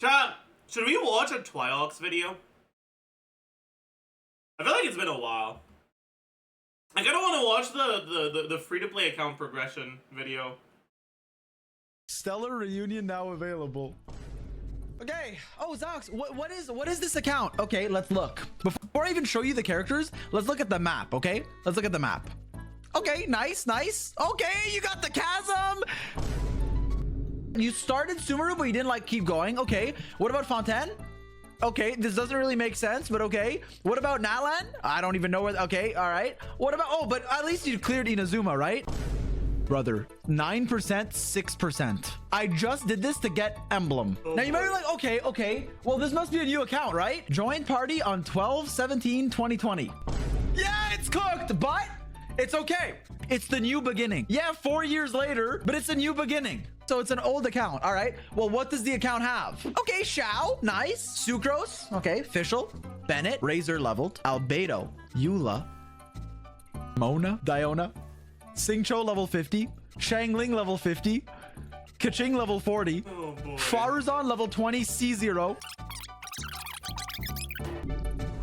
Chat, should we watch a Twiox video? I feel like it's been a while. I kinda wanna watch the free-to-play account progression video. Stellar Reunion now available. Okay. Oh, Zox, what is this account? Okay, let's look. Before I even show you the characters, let's look at the map, okay? Let's look at the map. Okay, nice, nice. Okay, you got the chasm. You started Sumeru, but you didn't like keep going. Okay. What about Fontaine? Okay, this doesn't really make sense, but okay. What about Nalan? I don't even know where. Okay, all right. What about? Oh, but at least you cleared Inazuma, right? Brother, 9%, 6%. I just did this to get emblem. Oh, now you might be like, okay. Well, this must be a new account, right? Join party on 12/17/2020. Yeah, it's cooked, but it's okay. It's the new beginning. Yeah, 4 years later, but it's a new beginning. So it's an old account. All right. Well, what does the account have? Okay, Shao. Nice. Sucrose. Okay. Fischl. Bennett. Razor leveled. Albedo. Eula. Mona. Diona. Singcho level 50. Shangling level 50. Kaching level 40. Oh boy. Faruzan level 20. C0.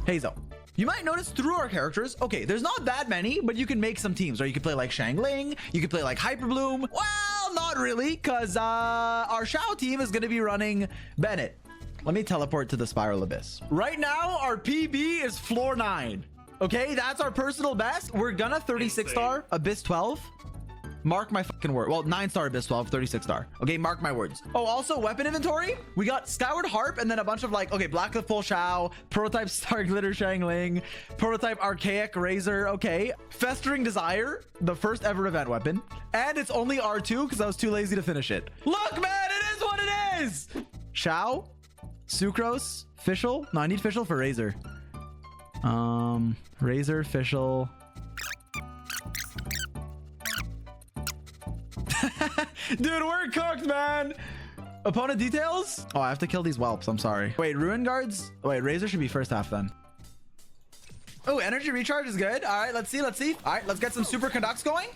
Hazel. You might notice through our characters, okay, there's not that many, but you can make some teams, or you could play like Shangling, you could play like Hyperbloom. Well, not really, because our Shao team is going to be running Bennett. Let me teleport to the Spiral Abyss. Right now, our PB is floor 9. Okay, that's our personal best. We're gonna 36-star Abyss 12. Mark my fucking word. Well, 9-star Abyss 12, 36-star. Okay, mark my words. Oh, also weapon inventory. We got Skyward Harp and then a bunch of like, okay, Black Cliff Full Shao, Prototype Star Glitter Shangling, Prototype Archaic Razor. Okay, Festering Desire, the first ever event weapon. And it's only R2 because I was too lazy to finish it. Look, man, it is what it is. Shao, Sucrose, Fischl. No, I need Fischl for Razor. Razor, Fischl. Dude, we're cooked, man. Opponent details. Oh, I have to kill these whelps. I'm sorry. Wait, Ruin Guards. Wait, Razor should be first half then. Oh, energy recharge is good. All right, let's see. All right, let's get some super conducts going.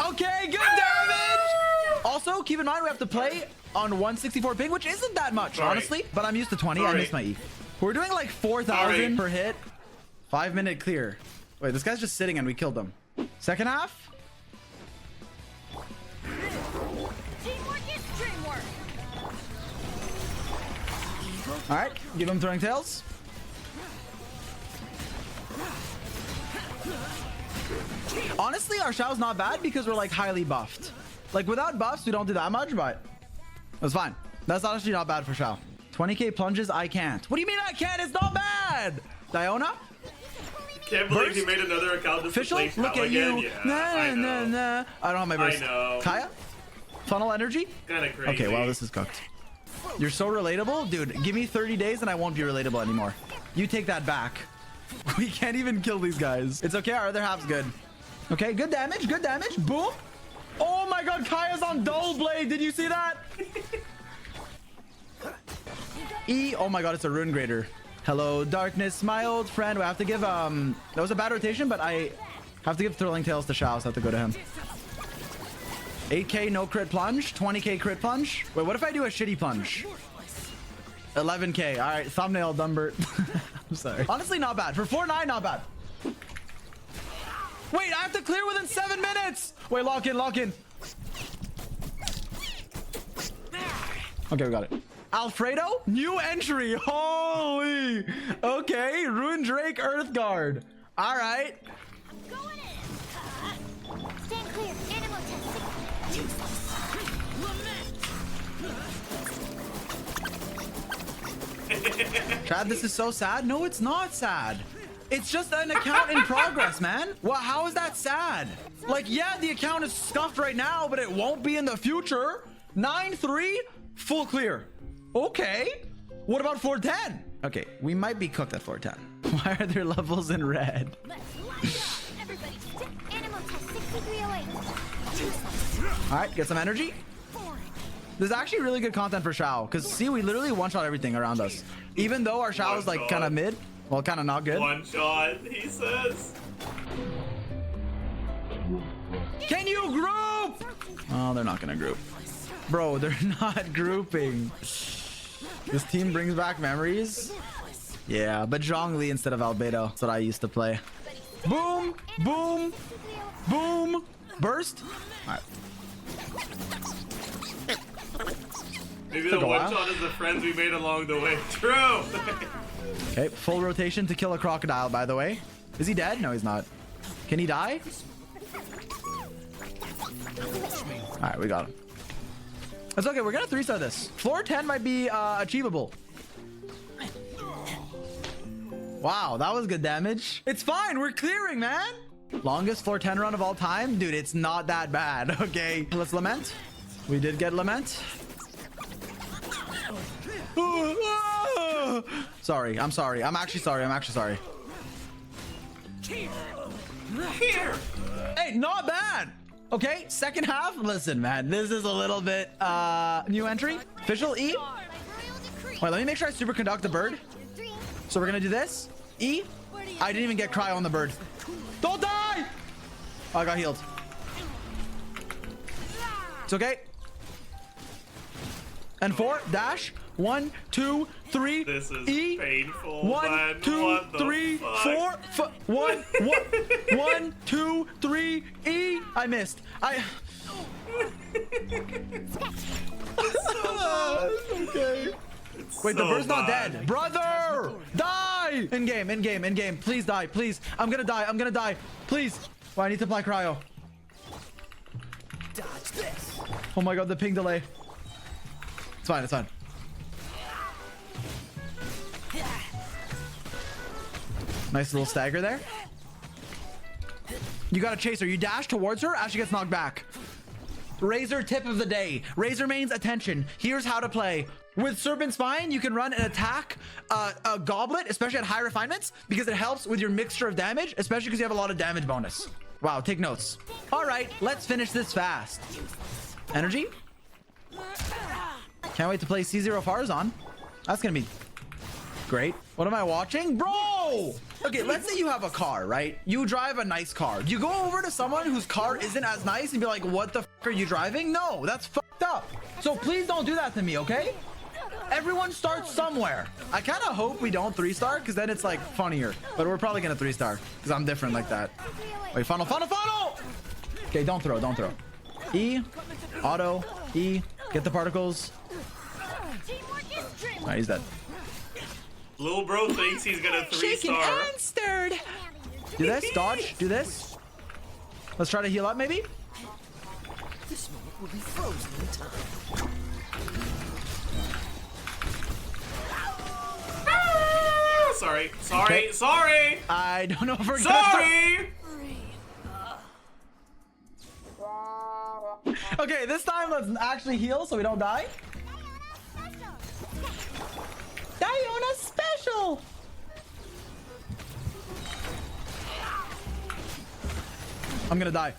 Okay, good damage. Also, keep in mind we have to play on 164 ping, which isn't that much, honestly. But I'm used to 20. I missed my E. We're doing like 4,000 per hit. 5-minute clear. Wait, this guy's just sitting and we killed him. Second half. Teamwork is dreamwork. All right, give him throwing tails. Honestly, our Shao's not bad because we're like highly buffed. Like without buffs, we don't do that much, but it's fine. That's honestly not bad for Shao. 20k plunges, I can't. What do you mean I can't? It's not bad. Diona? Can't believe he made another account just to play Fischl, look Shao at again. you. Yeah, Nah, I know. nah. I don't have my burst. I know. Kaya? Funnel energy? Kinda crazy. Okay, well, this is cooked. You're so relatable. Dude, give me 30 days and I won't be relatable anymore. You take that back. We can't even kill these guys. It's okay, our other half's good. Okay, good damage, good damage. Boom. Oh my god, Kaya's on Dull Blade. Did you see that? E. Oh my god, it's a Rune Grader. Hello, darkness, my old friend. We have to give, that was a bad rotation, but I have to give Thrilling Tales to Shao, so I have to go to him. 8k, no crit plunge. 20k crit plunge. Wait, what if I do a shitty plunge? 11k. All right, thumbnail Dumbert. I'm sorry. Honestly, not bad. For 4-9, not bad. Wait, I have to clear within 7 minutes. Wait, lock in, lock in. Okay, we got it. Alfredo, new entry. Holy. Okay, Ruin Drake, Earthguard. All right. I'm going in. Stand clear. Animal testing. Chad, this is so sad. No, it's not sad. It's just an account in progress, man. Well, how is that sad? Like, yeah, the account is scuffed right now, but it won't be in the future. 9-3, full clear. Okay. What about 410? Okay, we might be cooked at 410. Why are there levels in red? Let's light it up. Everybody, animal test 6308. All right, get some energy. There's actually really good content for Shao, because see, we literally one-shot everything around us. Even though our Shao is like kind of mid, well, kind of not good. One shot, he says. Can you group? Oh, they're not gonna group. Bro, they're not grouping. This team brings back memories. Yeah, but Zhongli instead of Albedo. That's what I used to play. Boom, boom, boom. Burst. All right. Maybe Took the a one while. shot is the friends we made along the way. True. Okay, full rotation to kill a crocodile, by the way. Is he dead? No, he's not. Can he die? All right, we got him. That's okay. We're gonna 3-star this. Floor 10 might be achievable. Wow, that was good damage. It's fine. We're clearing, man. Longest floor 10 run of all time? Dude, it's not that bad. Okay, let's lament. We did get lament. Sorry, I'm sorry. I'm actually sorry. I'm actually sorry. Here. Hey, not bad. Okay, second half. Listen, man, this is a little bit new entry. Official E. Wait, let me make sure I superconduct the bird. So we're gonna do this. E. I didn't even get cryo on the bird. Don't die! Oh, I got healed. It's okay. And 4 dash. 1, 2, 3. This is E. painful. 1, man. 2, What the 3, fuck? 4. 1, 2, 3. E. I missed. Okay. Wait, the So bird's not bad. dead. Brother! Die! In game, in game, in game. Please die, please. I'm gonna die, I'm gonna die. Please. Oh, I need to apply cryo. Dodge this. Oh my god, the ping delay. It's fine, it's fine. Nice little stagger there. You gotta chase her. You dash towards her as she gets knocked back. Razor tip of the day. Razor mains attention. Here's how to play. With Serpent Spine, you can run an attack, a goblet, especially at high refinements, because it helps with your mixture of damage, especially because you have a lot of damage bonus. Wow, take notes. All right, let's finish this fast. Energy. Can't wait to play C0 Farzan. That's gonna be great. What am I watching? Bro! Okay, let's say you have a car, right? You drive a nice car. Do you go over to someone whose car isn't as nice and be like, what the f are you driving? No, that's fucked up. So please don't do that to me, okay? Everyone starts somewhere. I kind of hope we don't 3-star because then it's like funnier. But we're probably gonna 3-star because I'm different like that. Wait, funnel, funnel, funnel! Okay, don't throw, don't throw. E, auto, E, get the particles. All right, he's dead. Little bro thinks he's gonna 3-star. And stirred. Do this, dodge, do this. Let's try to heal up maybe. This moment will be frozen in time. Sorry, sorry, Okay. sorry, I don't know if we're gonna sorry. Okay, this time let's actually heal so we don't die. Diona special. I'm gonna die.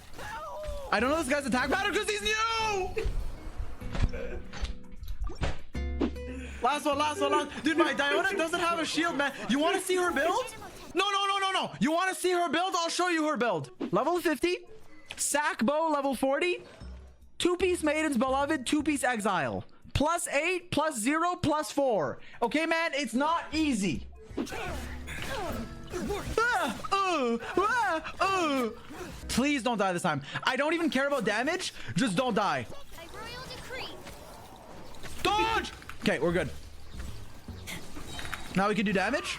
I don't know this guy's attack pattern because he's new. Last one, last one, last. Dude, my Diona doesn't have a shield, man. You want to see her build? No. You want to see her build? I'll show you her build. Level 50, sack bow level 40, 2-piece maidens beloved, 2-piece exile. +8, +0, +4. Okay, man, it's not easy. Please don't die this time. I don't even care about damage. Just don't die. Dodge! Okay, we're good. Now we can do damage.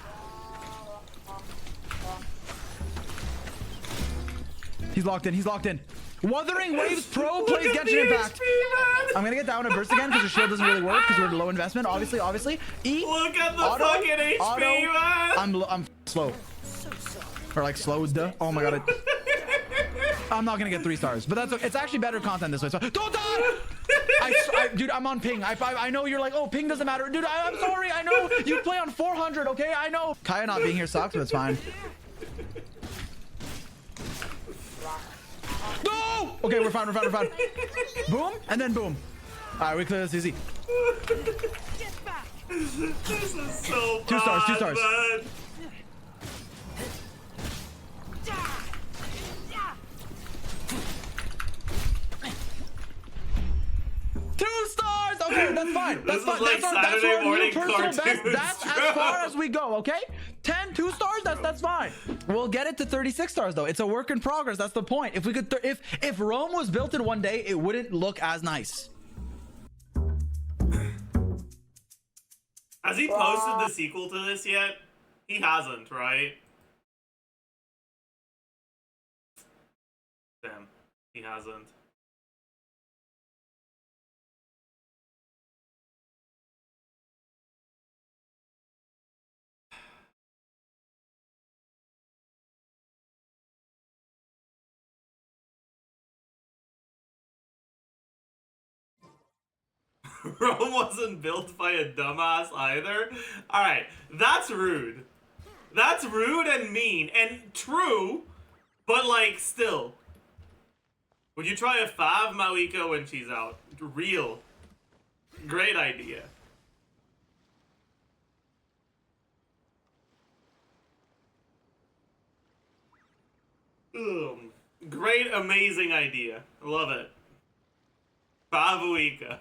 He's locked in. He's locked in. Wuthering Waves Pro plays Genshin Impact. I'm gonna get that one a burst again because the shield doesn't really work because we're low investment. Obviously. E. Look at the Auto, fucking HP, auto. man. I'm slow. Or like slowed. Oh my god. I'm not gonna get 3 stars, but that's okay. It's actually better content this way. So don't die! Dude, I'm on ping. I know you're like, oh, ping doesn't matter. Dude, I'm sorry. I know you play on 400, okay? I know. Kaya not being here sucks, but it's fine. No! Okay, we're fine. Boom, and then boom. All right, we clear this easy. This is so 2 stars, 2 bad, stars. man. Okay, that's fine. That's fine. Like That's our morning personal best. cartoons, That's as far as we go, okay? 10, 2 stars, that's fine. We'll get it to 36 stars though. It's a work in progress. That's the point. If we could, if Rome was built in one day, it wouldn't look as nice. Has he posted the sequel to this yet? He hasn't, right? Damn, he hasn't. Rome wasn't built by a dumbass either. Alright, that's rude. That's rude and mean and true, but like still. Would you try a 5 Mawiko when she's out? Real. Great idea. Great, amazing idea. Love it. 5 Mawiko.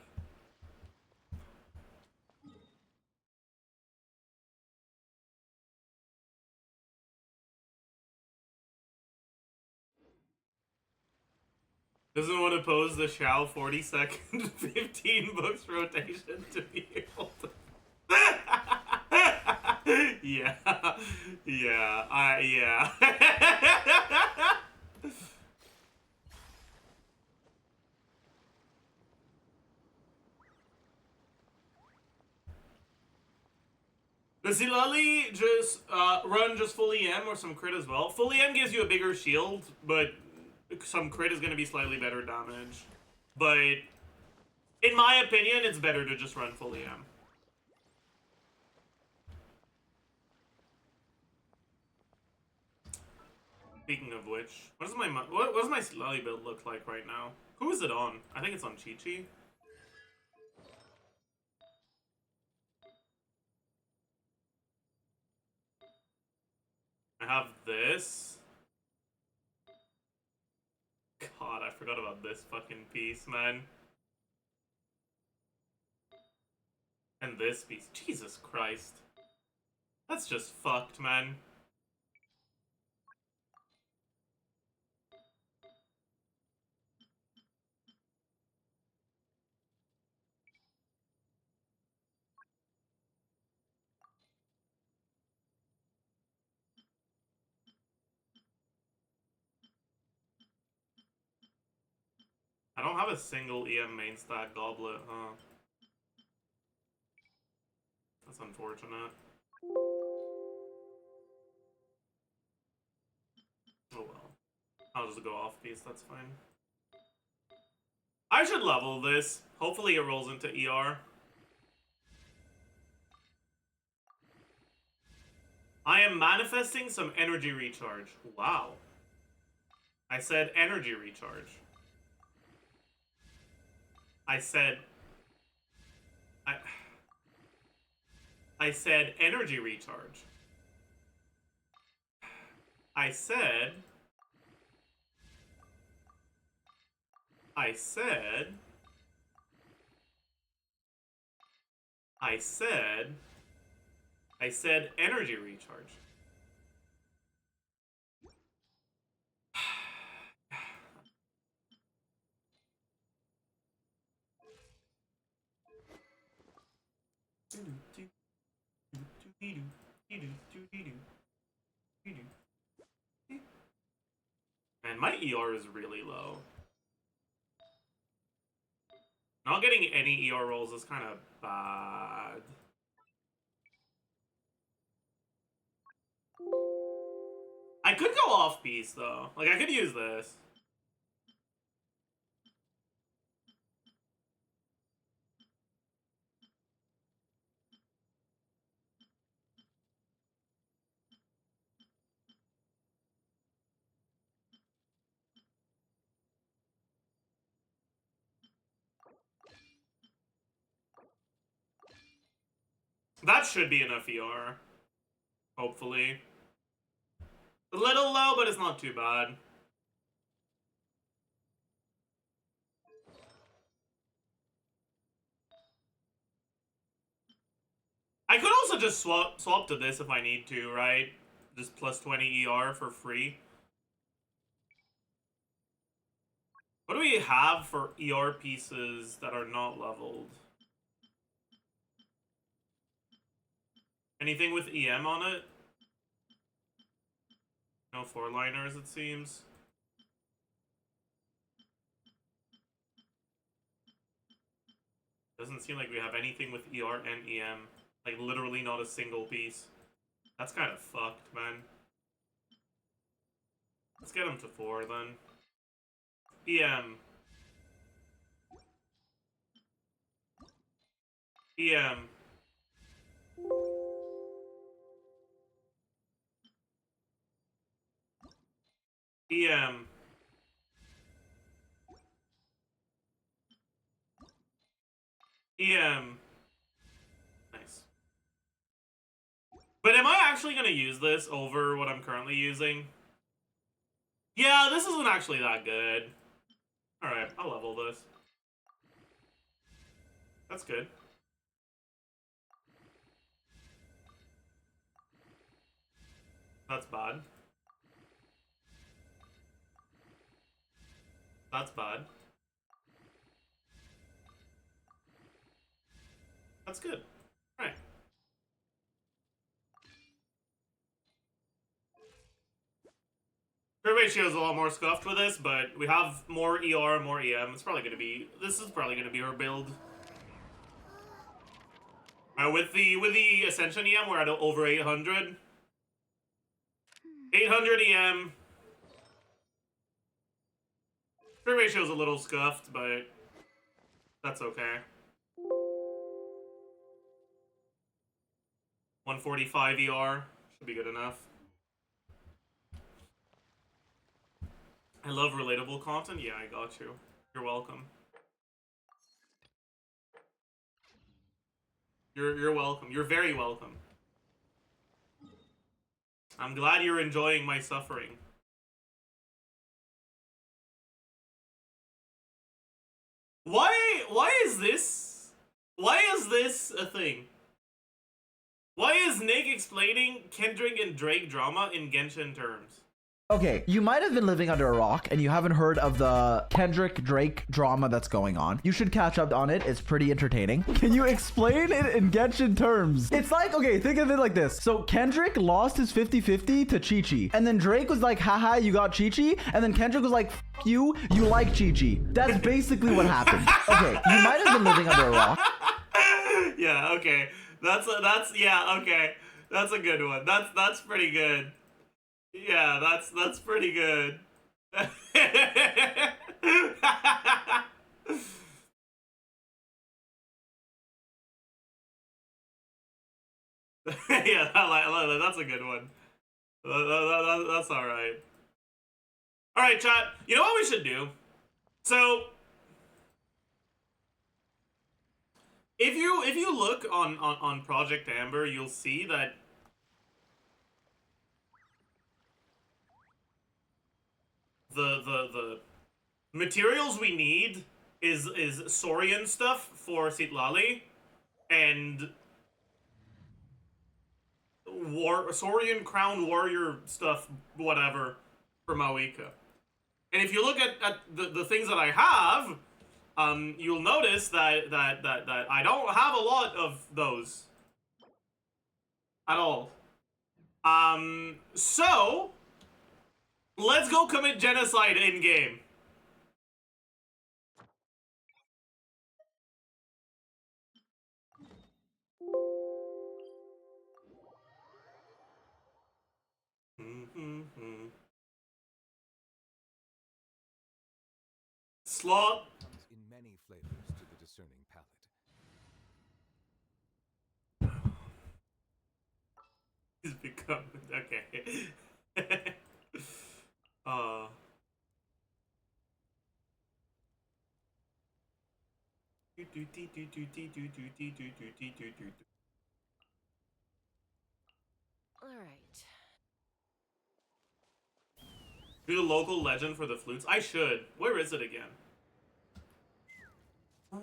Doesn't want to pose the Shao 40-second 15 books rotation to be able to. Yeah. Yeah. Does Hilali just run just full EM or some crit as well? Full EM gives you a bigger shield, but some crit is going to be slightly better damage. But in my opinion, it's better to just run full EM. Speaking of which, what does my Hilali build look like right now? Who is it on? I think it's on Chi-Chi. I have this. God, I forgot about this fucking piece, man. And this piece. Jesus Christ. That's just fucked, man. I don't have a single EM main stack goblet, huh? That's unfortunate. Oh well. I'll just go off piece, that's fine. I should level this. Hopefully it rolls into ER. I am manifesting some energy recharge. Wow. I said energy recharge. I said energy recharge. I said energy recharge. Man, my ER is really low. Not getting any ER rolls is kind of bad. I could go off piece though. Like I could use this. That should be enough ER. Hopefully. A little low, but it's not too bad. I could also just swap to this if I need to, right? Just plus 20 ER for free. What do we have for ER pieces that are not leveled? Anything with EM on it? No 4-liners, it seems. Doesn't seem like we have anything with ER and EM. Like, literally not a single piece. That's kind of fucked, man. Let's get him to 4, then. EM. EM. EM. EM. Nice. But am I actually going to use this over what I'm currently using? Yeah, this isn't actually that good. Alright, I'll level this. That's good. That's bad. That's bad. That's good. Alright. Crit ratio is a lot more scuffed with this, but we have more ER, more EM. It's probably gonna be. This is probably gonna be our build. With the Ascension EM, we're at over 800. 800 EM. Crit ratio is a little scuffed, but that's okay. 145 ER should be good enough. I love relatable content. Yeah, I got you. You're welcome. You're welcome. You're very welcome. I'm glad you're enjoying my suffering. Why is this a thing? Why is Nick explaining Kendrick and Drake drama in Genshin terms? Okay, you might have been living under a rock and you haven't heard of the Kendrick Drake drama that's going on. You should catch up on it. It's pretty entertaining. Can you explain it in Genshin terms? It's like, okay, think of it like this. So Kendrick lost his 50-50 to Chi-Chi. And then Drake was like, haha, you got Chi-Chi. And then Kendrick was like, F you like Chi-Chi. That's basically what happened. Okay, you might have been living under a rock. Yeah, okay. Yeah, okay. That's a good one. That's pretty good. Yeah, that's pretty good. Yeah, I like that. That's a good one. That's all right. All right, chat. You know what we should do? So, if you look on Project Amber, you'll see that the materials we need is Saurian stuff for Sitlali and Saurian Crown Warrior stuff, whatever, for Mawika. And if you look at the things that I have, you'll notice that I don't have a lot of those at all. So let's go commit genocide in game. Slot. Comes in many flavors to the discerning palate. He's become okay. uh. All right. Do the local legend for the flutes. I should. Where is it again? All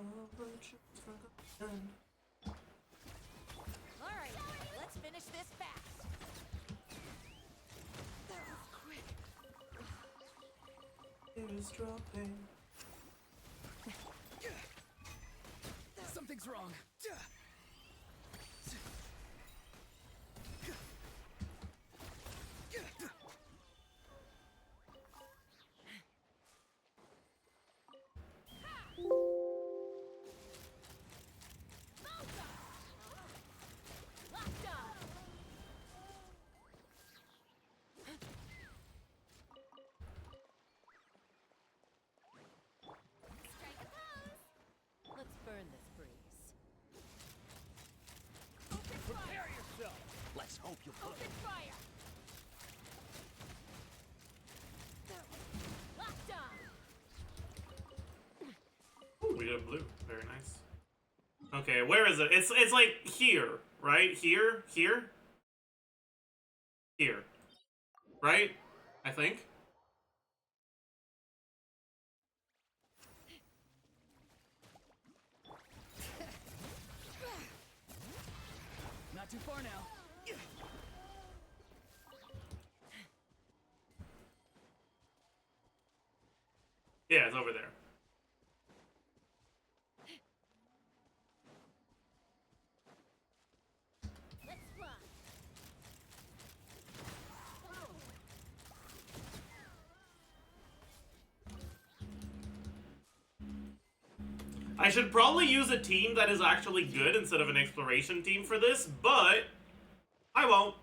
right. Let's finish this fast. That was quick. It is dropping. Something's wrong. Locked on. Strike a pose. Let's burn this breeze. Prepare yourself. Let's hope you put Open fire. Locked on. Ooh, we got blue. Very nice. Okay, where is it? It's like here, right? Here, here, here, right? I think. Not too far now. Yeah, it's over there. Let's fly. I should probably use a team that is actually good instead of an exploration team for this, but I won't.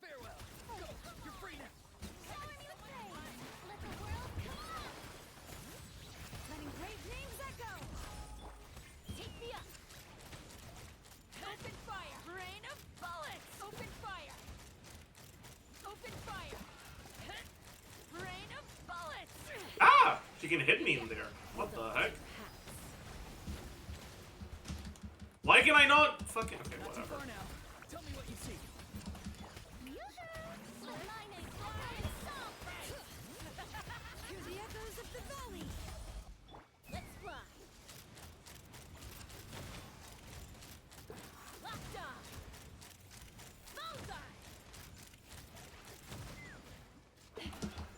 Farewell. Go. You're free now. Show me the way. Let the world come alive. Letting brave names echo. Take me up. Open fire. Rain of bullets. Open fire. Open fire. Rain of bullets. Ah! She can hit me in there. What the heck? Why can I not? Fucking okay, Not too whatever. far now. Tell me what you see. Yoo-hoo! Let my name fly in song. Hear the echoes of the valley. Let's fly. Locked on. Bullseye.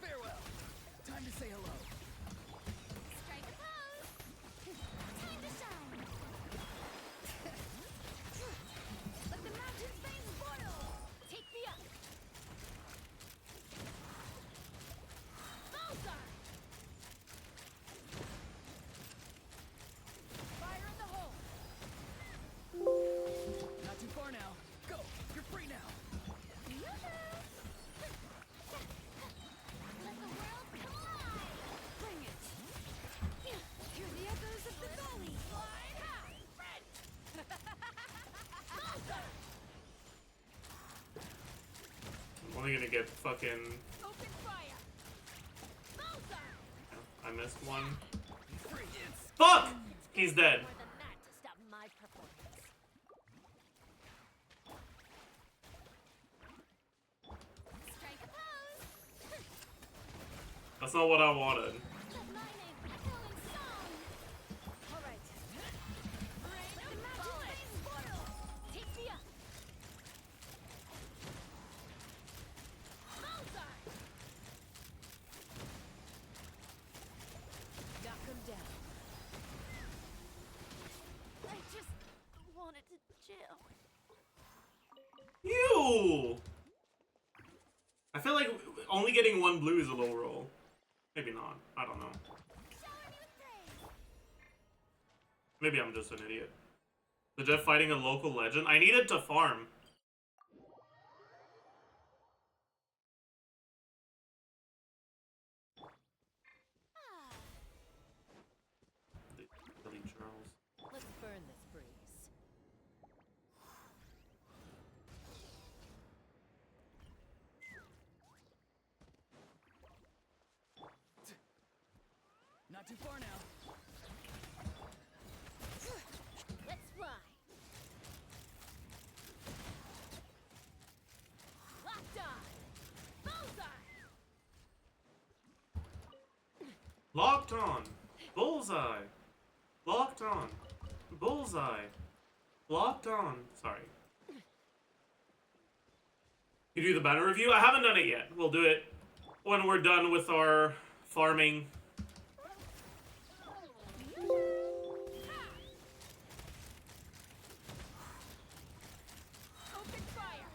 Farewell. Time to say hello. Strike a pose. Time to shine. Let the mountain's veins boil. Take me up. Bullseye. Fire in the hole. Not too far now. Go. You're free now. Yoo-hoo! Let the world come alive. Bring it. Hear the echoes of the valley. Fly high. Friend. Bullseye. I'm only gonna get fucking. Open fire. Bullseye. I missed one. Free. Fuck! He's dead. More than that to stop my performance. Strike a pose. That's not what I wanted. Let my name echo in song. All right. Rain Let the of mountain's bullets. veins boil. Take me up. Bullseye. Knock him down. I just wanted to chill. You. I feel like only getting one blue is a low roll. Maybe not. I don't know. Shower me with praise. Maybe I'm just an idiot. The Jeff fighting a local legend. I needed to farm. too far now. Let's fly. Locked on. Bullseye. Locked on. Bullseye. Locked on. Bullseye. Locked on. Sorry. You do the banner review? I haven't done it yet. We'll do it when we're done with our farming. Open fire.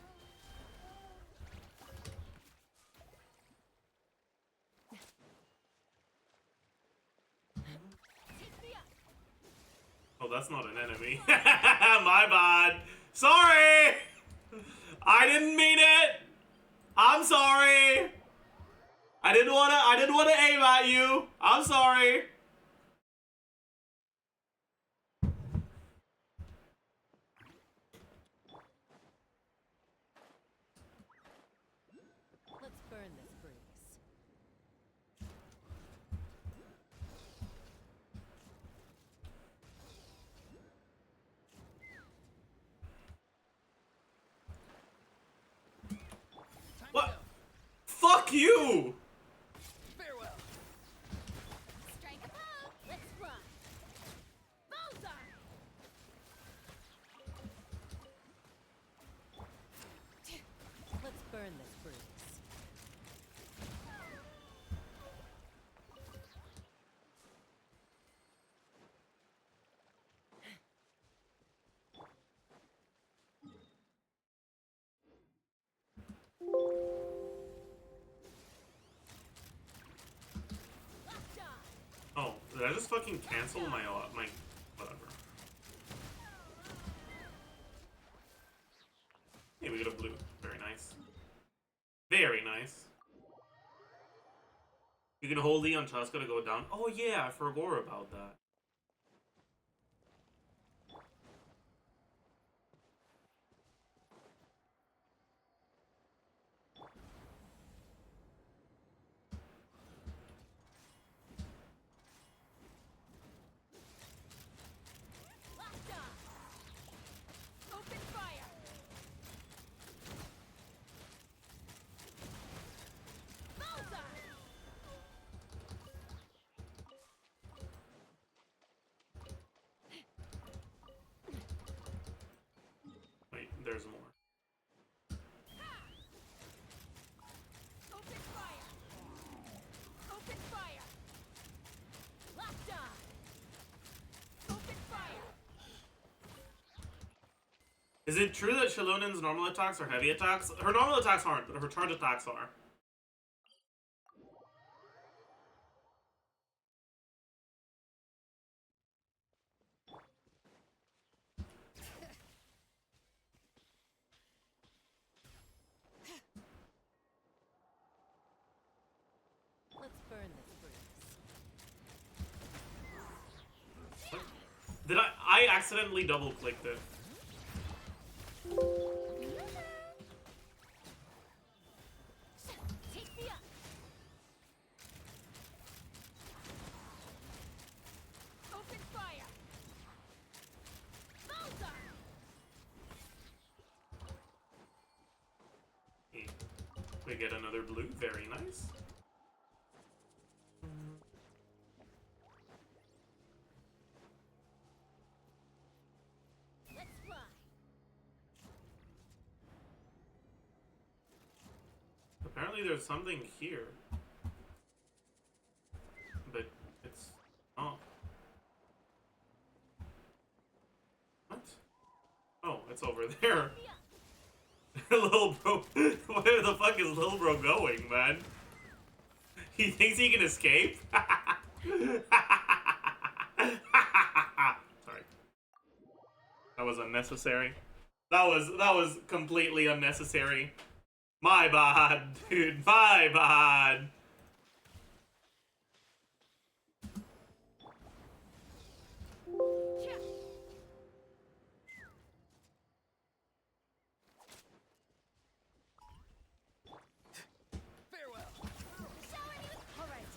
Take me up. Oh, that's not an enemy. My bad. Sorry! I didn't mean it! I'm sorry! I didn't wanna aim at you. I'm sorry. Let's burn this breeze. What? Fuck you! Farewell. Strike a pose. Let's run. Bullseye. Let's burn this breeze. Locked on. Oh, did I just fucking cancel my whatever? Hey, we got a blue. Very nice. Very nice. You can hold E on CHASCA to go down. Oh yeah, I forgot about that. Locked on. Open fire. Bullseye. Wait, there's more. Open fire. Open fire. Locked on. Open fire. Is it true that Shalonen's normal attacks are heavy attacks? Her normal attacks aren't, but her charge attacks are. Let's burn this breeze. Did I accidentally double clicked it? Take me up. Open fire. Bullseye. We get another blue. Very nice. Let's fly. Apparently there's something here. But it's not. What? Oh, it's over there. Little bro. Where the fuck is little bro going, man? He thinks he can escape? Sorry. That was unnecessary. That was completely unnecessary. My bad, dude. My bad. Farewell. All right.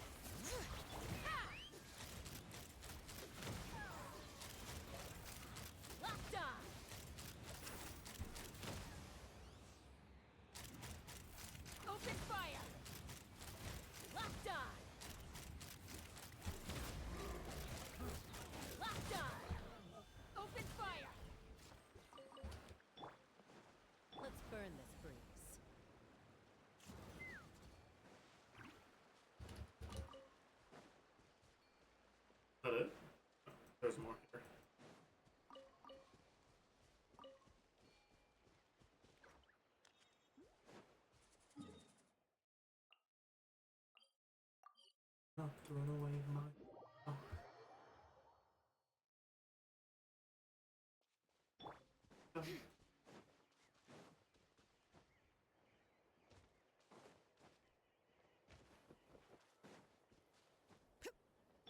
Not throwing away my.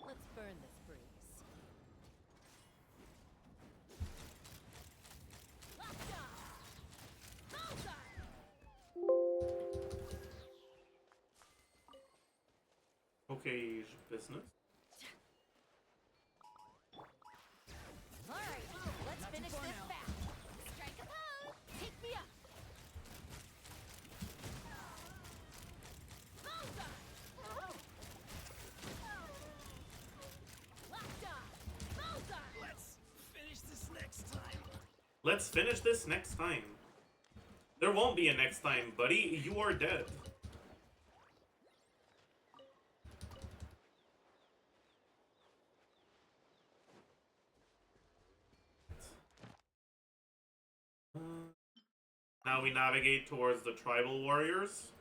Let's burn this breeze. Okay, business. Alright, let's finish this fast. Strike a pose. Take me up. Bullseye. Locked on. Bullseye. Let's finish this next time. Let's finish this next time. There won't be a next time, buddy. You are dead. Now we navigate towards the tribal warriors.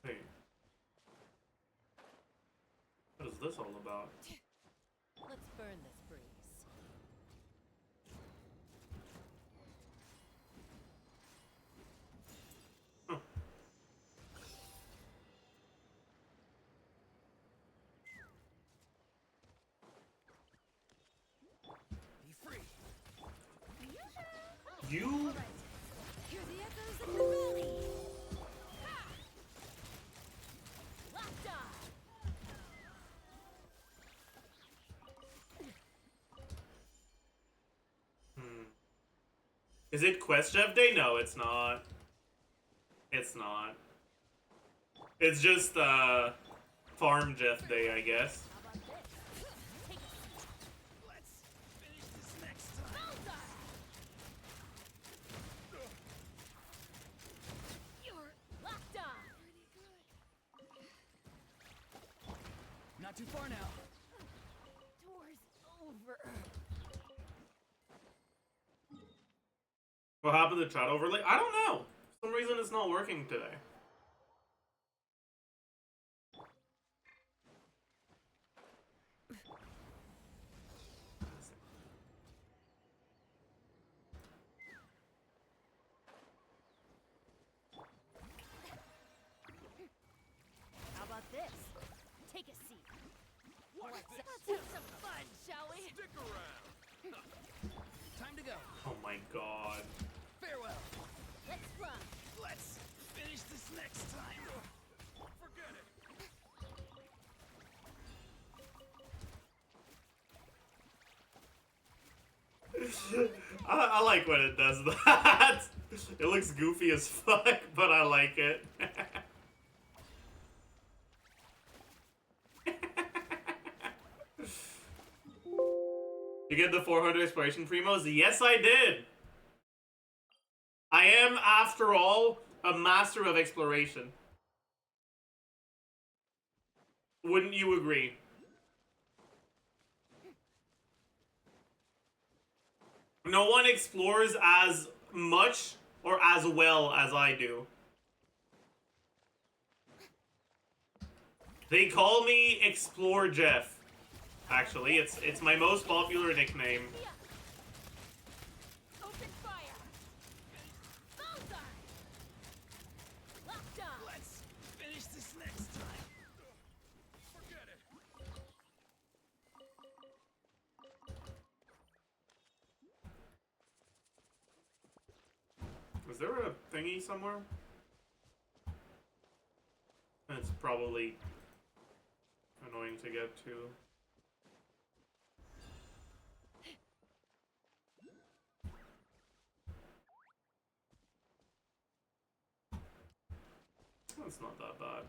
Hey. What is this all about? Let's burn this breeze. Huh. Be free. You? Hear the echoes of the rally. Locked on. Is it Quest Chef Day? No, it's not. It's not. It's just Farm Jeff Day, I guess. How about this? Take a seat. Let's finish this next time. Bullseye. You're locked on. Pretty good. Not too far now. Door's over. What happened to chat overlay? I don't know. For some reason it's not working today. How about this? Take a seat. Watch Let's this. have some fun, shall we? Stick around. Time to go. Oh my god. Farewell. Let's fly. Let's finish this next time. Forget it. I like when it does that. It looks goofy as fuck, but I like it. You get the 400 exploration primos? Yes, I did. I am, after all, a master of exploration. Wouldn't you agree? No one explores as much or as well as I do. They call me Explore Jeff. Actually, it's my most popular nickname. Open fire. Bullseye. Locked on. Let's finish this next time. Forget it. Is there a thingy somewhere? It's probably annoying to get to. It's not that bad.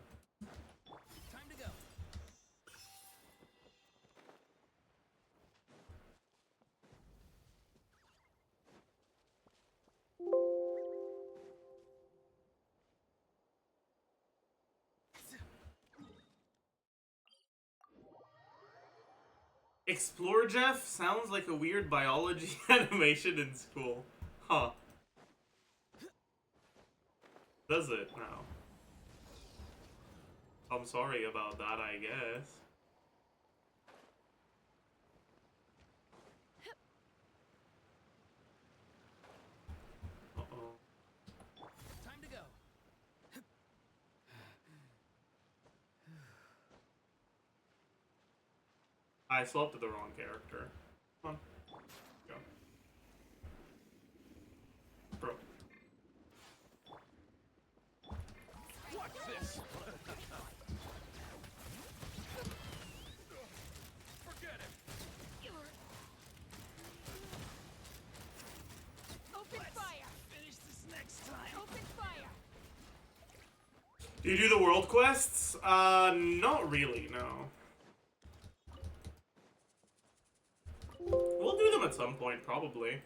Time to go. Explore Jeff sounds like a weird biology animation in school. Huh. Does it now? I'm sorry about that, I guess. Uh-oh. Time to go. I swapped to the wrong character. Come on. Go. Bro. Watch this. Forget it. Open fire! Finish this next time. Open fire! Do you do the world quests? Not really, no. We'll do them at some point, probably.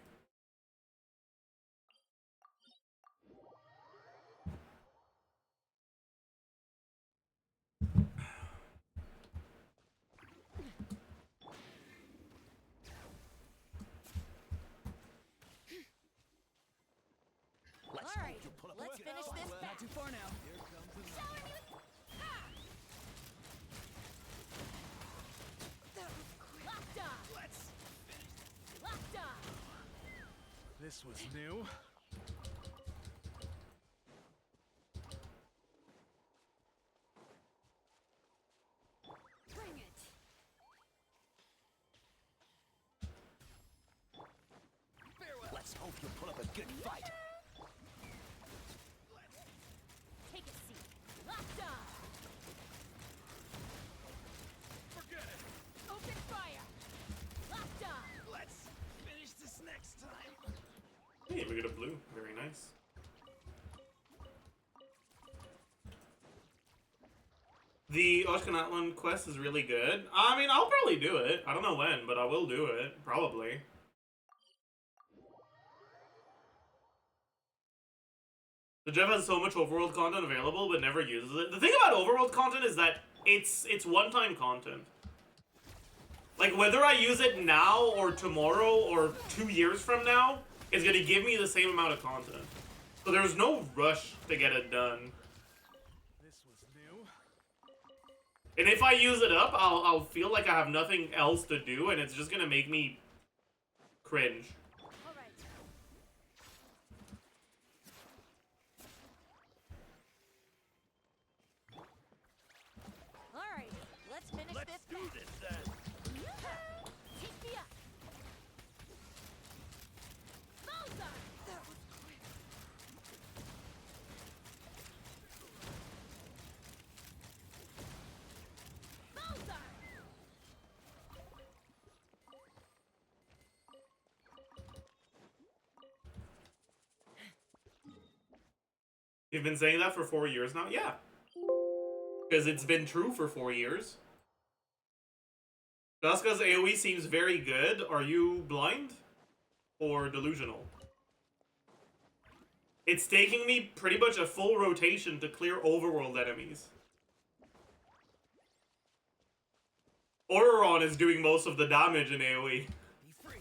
Let's All right, hope you pull up a let's good finish fight. this Not back. too far now. Here comes the Shower me with... Ha! That was quick. Locked on! Let's. Locked on! This was new. Bring it! Farewell. Let's hope you pull up a good fight. Take a seat. Locked on! Forget it. Open fire! Locked on! Let's finish this next time. Hey, we get a blue. Very nice. The Oshkanatlan quest is really good. I mean, I'll probably do it. I don't know when, but I will do it. Probably. The Jeff has so much overworld content available, but never uses it. The thing about overworld content is that it's one-time content. Like, whether I use it now or tomorrow or 2 years from now, is going to give me the same amount of content. So there's no rush to get it done. This was new. And if I use it up, I'll feel like I have nothing else to do, and it's just going to make me cringe. All right. All right, let's finish Let's this do back. this then. Take me up! Bullseye! That was quick. Bullseye! You've been saying that for 4 years now? Yeah. Because it's been true for 4 years. CHASCA's AoE seems very good. Are you blind? Or delusional? It's taking me pretty much a full rotation to clear overworld enemies. Auroron is doing most of the damage in AoE. Be free.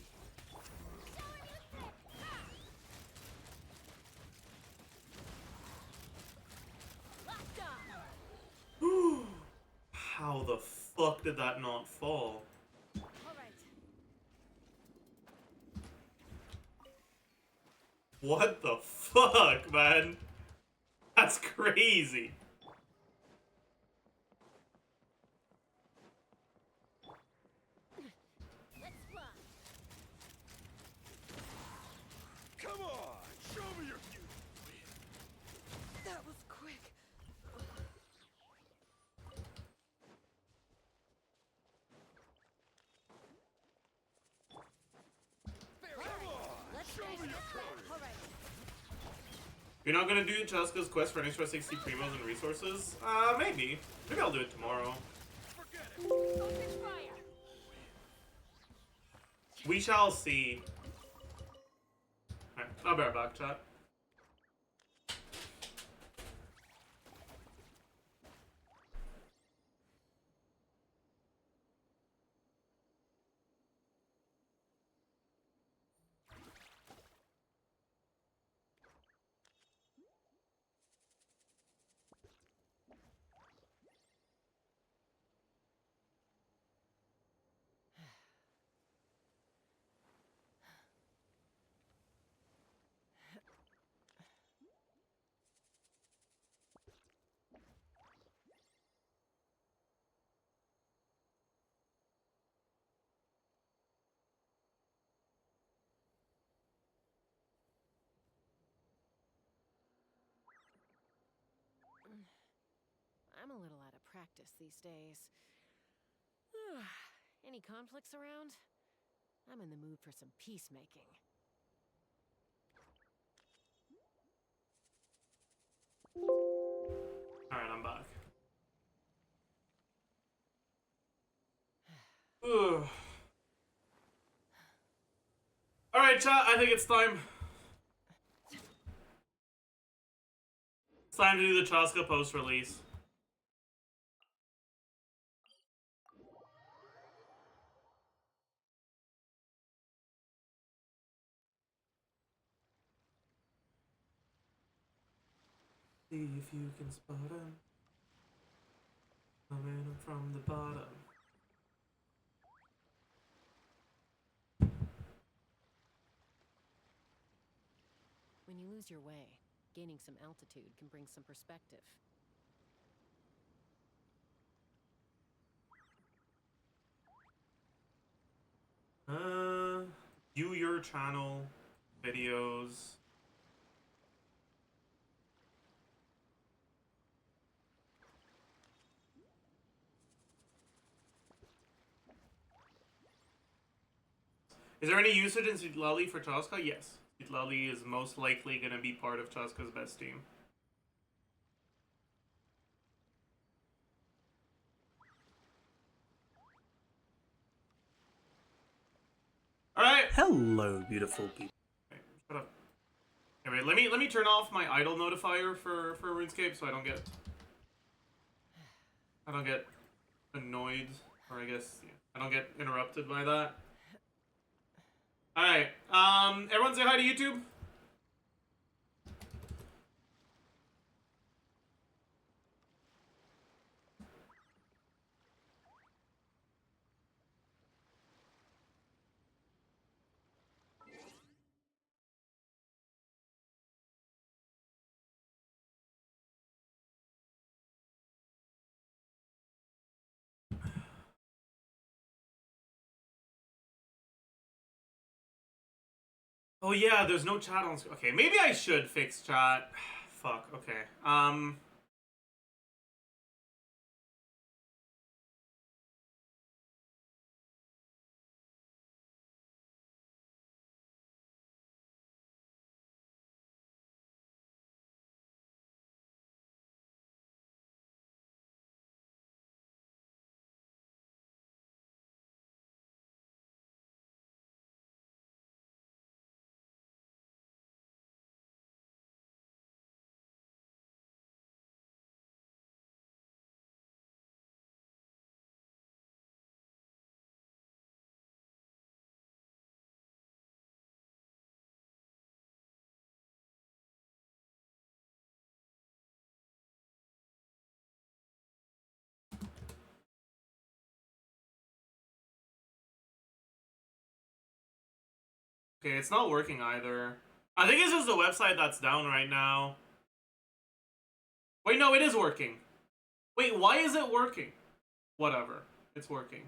Locked on! How the fuck did that not fall? All right. What the fuck, man? That's crazy. Let's fly. Come on, show me your beauty. That was quick. Let's finish this back. All right. You're not gonna do CHASCA's quest for an extra 60 primos and resources? Maybe. Maybe I'll do it tomorrow. Forget it. Open fire! We shall see. Alright, I'll be right back, chat. I'm a little out of practice these days. Any conflicts around? I'm in the mood for some peacemaking. Alright, I'm back. Ugh. Alright, chat, I think it's time. It's time to do the CHASCA post-release. See if you can spot him. Coming up from the bottom. When you lose your way, gaining some altitude can bring some perspective. View your channel, videos. Is there any usage in Zitlali for CHASCA? Yes. Zitlali is most likely going to be part of CHASCA's best team. Alright. Hello, beautiful people. Okay, shut up. Anyway, let me turn off my idle notifier for RuneScape so I don't get annoyed, or I guess yeah, I don't get interrupted by that. Alright, everyone say hi to YouTube. Oh yeah, there's no chat on screen. Okay, maybe I should fix chat. Fuck, okay. Okay, it's not working either. I think it's just the website that's down right now. Wait, no, it is working. Wait, why is it working? Whatever, it's working.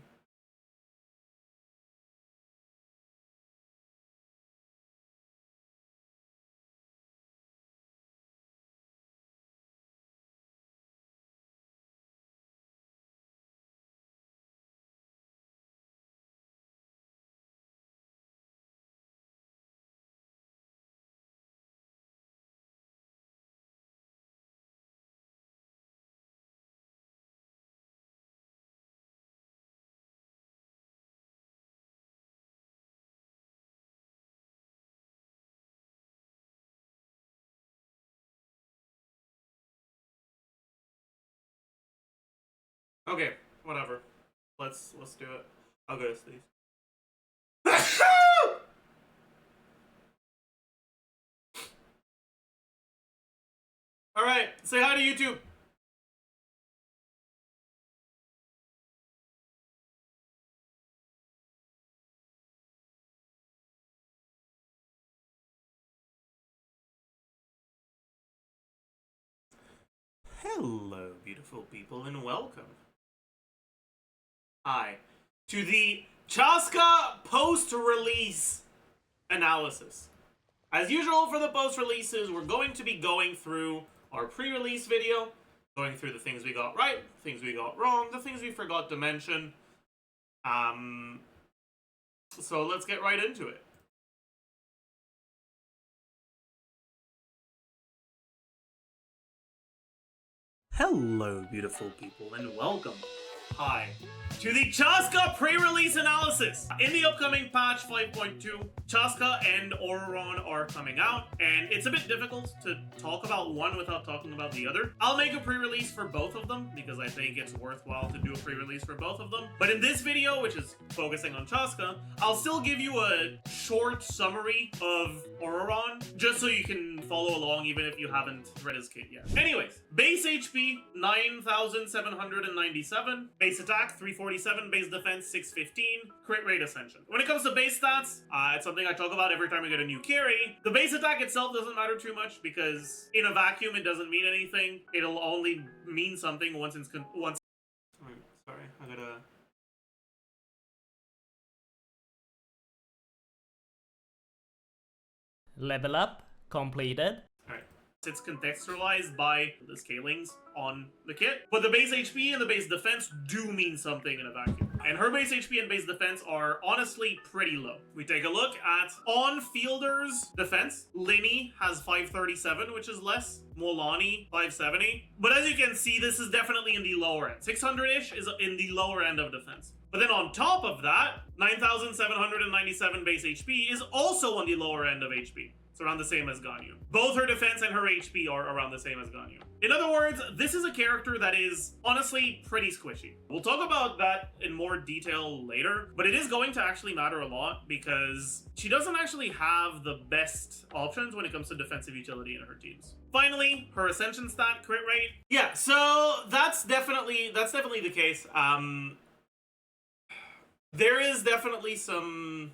Okay, whatever. Let's do it. I'll go to sleep. Alright, say hi to YouTube. Hello, beautiful people, and welcome. Hi. To the CHASCA post-release analysis. As usual for the post-releases, we're going to be going through our pre-release video, going through the things we got right, things we got wrong, the things we forgot to mention. So let's get right into it. Hello, beautiful people, and welcome. Hi. To the CHASCA pre-release analysis! In the upcoming patch 5.2, CHASCA and Auroron are coming out, and it's a bit difficult to talk about one without talking about the other. I'll make a pre-release for both of them, because I think it's worthwhile to do a pre-release for both of them. But in this video, which is focusing on CHASCA, I'll still give you a short summary of Auroron, just so you can follow along even if you haven't read his kit yet. Anyways, base HP 9,797, base attack 347, base defense 615, crit rate ascension. When it comes to base stats, it's something I talk about every time we get a new carry. The base attack itself doesn't matter too much because in a vacuum it doesn't mean anything. It'll only mean something once it's sorry, I gotta. Level up completed. Alright. It's contextualized by the scalings on the kit, but the base HP and the base defense do mean something in a vacuum. And her base HP and base defense are honestly pretty low. We take a look at on-fielder's defense. Linny has 537, which is less. Molani, 570. But as you can see, this is definitely in the lower end. 600-ish is in the lower end of defense. But then on top of that, 9,797 base HP is also on the lower end of HP. It's around the same as Ganyu. Both her defense and her HP are around the same as Ganyu. In other words, this is a character that is honestly pretty squishy. We'll talk about that in more detail later, but it is going to actually matter a lot because she doesn't actually have the best options when it comes to defensive utility in her teams. Finally, her ascension stat, crit rate. Yeah, so that's definitely the case. There is definitely some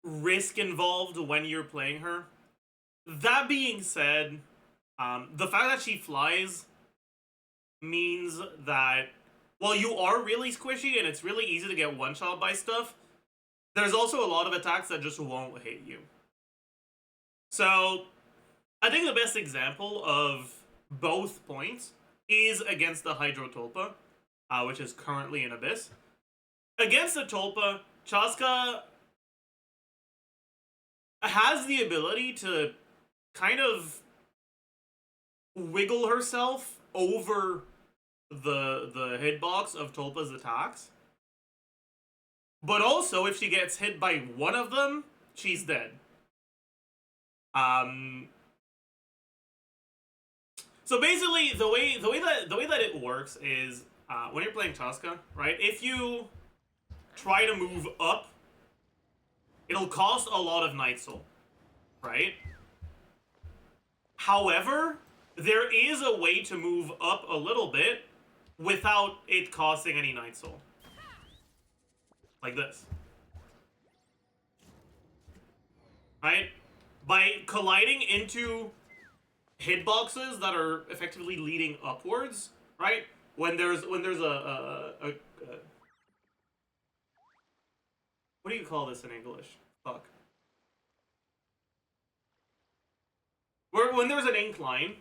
risk involved when you're playing her. That being said, the fact that she flies means that while you are really squishy and it's really easy to get one-shot by stuff, there's also a lot of attacks that just won't hit you. So, I think the best example of both points is against the Hydro Tulpa, which is currently in Abyss. Against the Tulpa, CHASCA has the ability to kind of wiggle herself over the hitbox of Tulpa's attacks. But also, if she gets hit by one of them, she's dead. So basically, the way that it works is when you're playing CHASCA, right? If you try to move up, it'll cost a lot of Night Soul, right? However, there is a way to move up a little bit without it costing any Night Soul. Like this. Right? By colliding into hitboxes that are effectively leading upwards, right? When there's a what do you call this in English? Fuck. When there's an incline,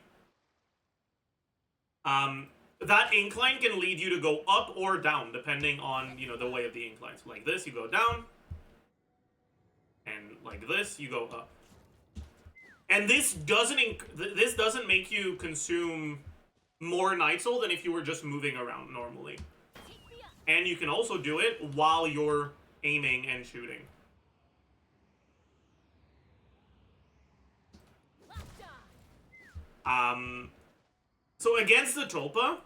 that incline can lead you to go up or down depending on, you know, the way of the incline. So like this, you go down, and like this, you go up. And this doesn't make you consume more Night Soul than if you were just moving around normally. And you can also do it while you're aiming and shooting. So against the Tulpa,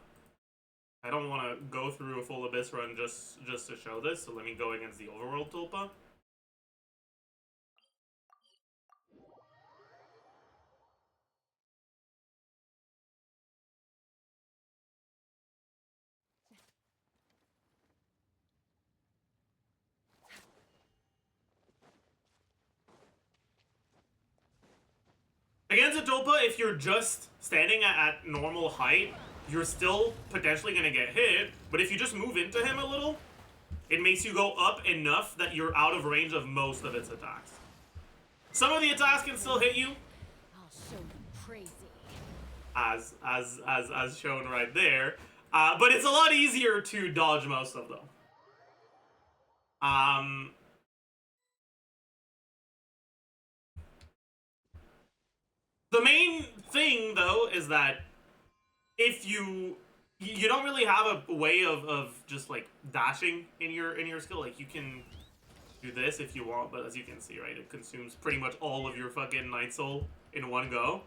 I don't want to go through a full Abyss run just to show this, so let me go against the Overworld Tulpa. Against a Tulpa, if you're just standing at normal height, you're still potentially going to get hit, but if you just move into him a little, it makes you go up enough that you're out of range of most of its attacks. Some of the attacks can still hit you, crazy. as shown right there. But it's a lot easier to dodge most of them. The main thing though is that if you don't really have a way of just like dashing in your skill. Like you can do this if you want, but as you can see, right, it consumes pretty much all of your fucking Night Soul in one go.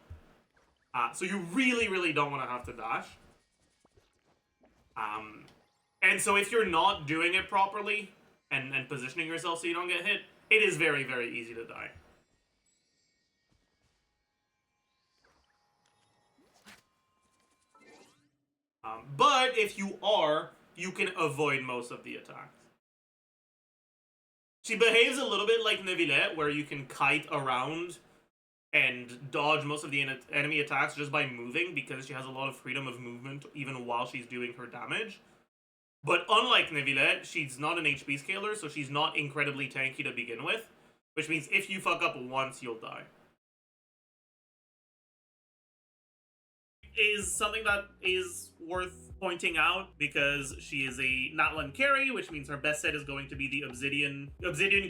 So you really don't want to have to dash. And so if you're not doing it properly and positioning yourself so you don't get hit, it is very easy to die. But if you are, you can avoid most of the attacks. She behaves a little bit like Neuvillette, where you can kite around and dodge most of the enemy attacks just by moving, because she has a lot of freedom of movement even while she's doing her damage. But unlike Neuvillette, she's not an HP scaler, so she's not incredibly tanky to begin with, which means if you fuck up once, you'll die. Is something that is worth pointing out, because she is a Natlan carry, which means her best set is going to be the Obsidian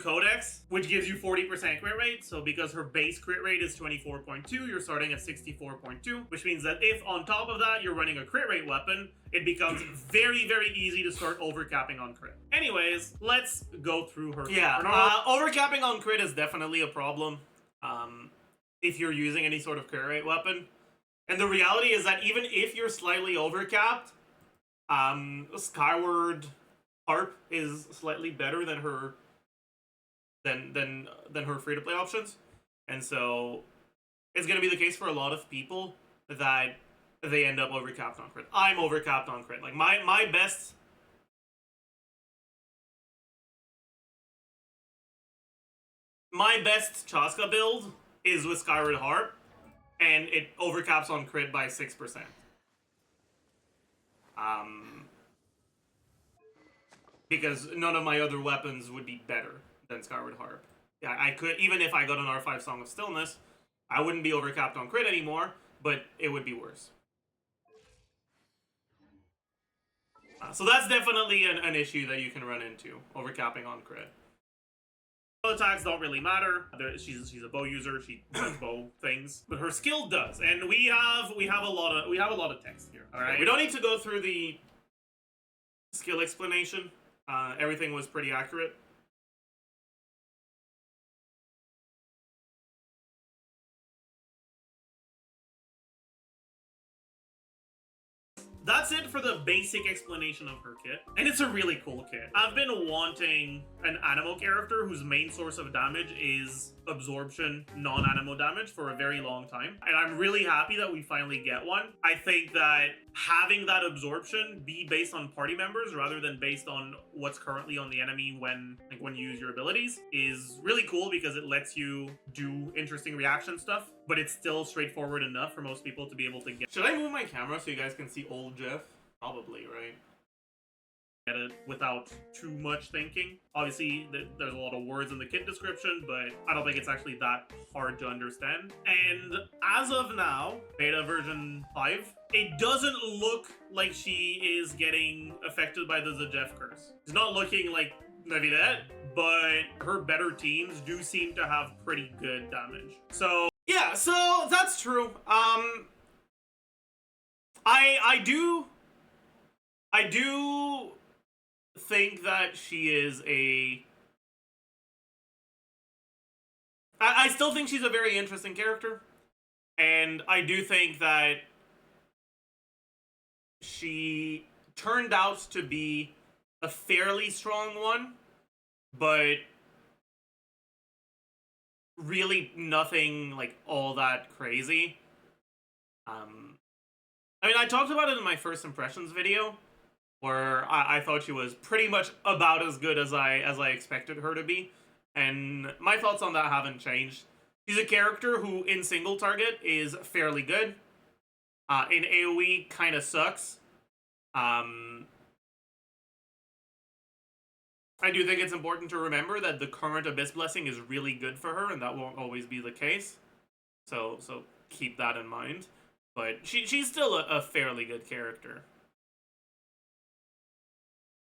Codex, which gives you 40% crit rate. So because her base crit rate is 24.2, you're starting at 64.2, which means that if on top of that you're running a crit rate weapon, it becomes very easy to start overcapping on crit. Anyways, let's go through her. Yeah, overcapping on crit is definitely a problem if you're using any sort of crit rate weapon. And the reality is that even if you're slightly overcapped, Skyward Harp is slightly better than her than her free-to-play options. And so it's going to be the case for a lot of people that they end up overcapped on crit. I'm overcapped on crit. Like my best CHASCA build is with Skyward Harp, and it overcaps on crit by 6%. Because none of my other weapons would be better than Skyward Harp. Yeah, I could, even if I got an R5 Song of Stillness, I wouldn't be overcapped on crit anymore, but it would be worse. So that's definitely an issue that you can run into, overcapping on crit. Attacks don't really matter. She's a bow user. She does bow things, but her skill does. And we have a lot of text here. All right, we don't need to go through the skill explanation. Everything was pretty accurate. That's it for the basic explanation of her kit, and it's a really cool kit. I've been wanting an Anemo character whose main source of damage is absorption, non-Anemo damage for a very long time, and I'm really happy that we finally get one. I think that having that absorption be based on party members rather than based on what's currently on the enemy when you use your abilities is really cool, because it lets you do interesting reaction stuff, but it's still straightforward enough for most people to be able to get. Should I move my camera so you guys can see old Jeff? Probably, right? Get it without too much thinking. Obviously, there's a lot of words in the kit description, but I don't think it's actually that hard to understand. And as of now, beta version 5, it doesn't look like she is getting affected by the Zajef curse. It's not looking like Neuvillette, but her better teams do seem to have pretty good damage. So yeah, so that's true. I do think that she is I still think she's a very interesting character, and I do think that she turned out to be a fairly strong one, but really nothing like all that crazy. I mean, I talked about it in my first impressions video, where I thought she was pretty much about as good as I expected her to be, and my thoughts on that haven't changed. She's a character who, in single target, is fairly good. In AoE, kind of sucks. I do think it's important to remember that the current Abyss Blessing is really good for her, and that won't always be the case. So keep that in mind. But she's still a fairly good character.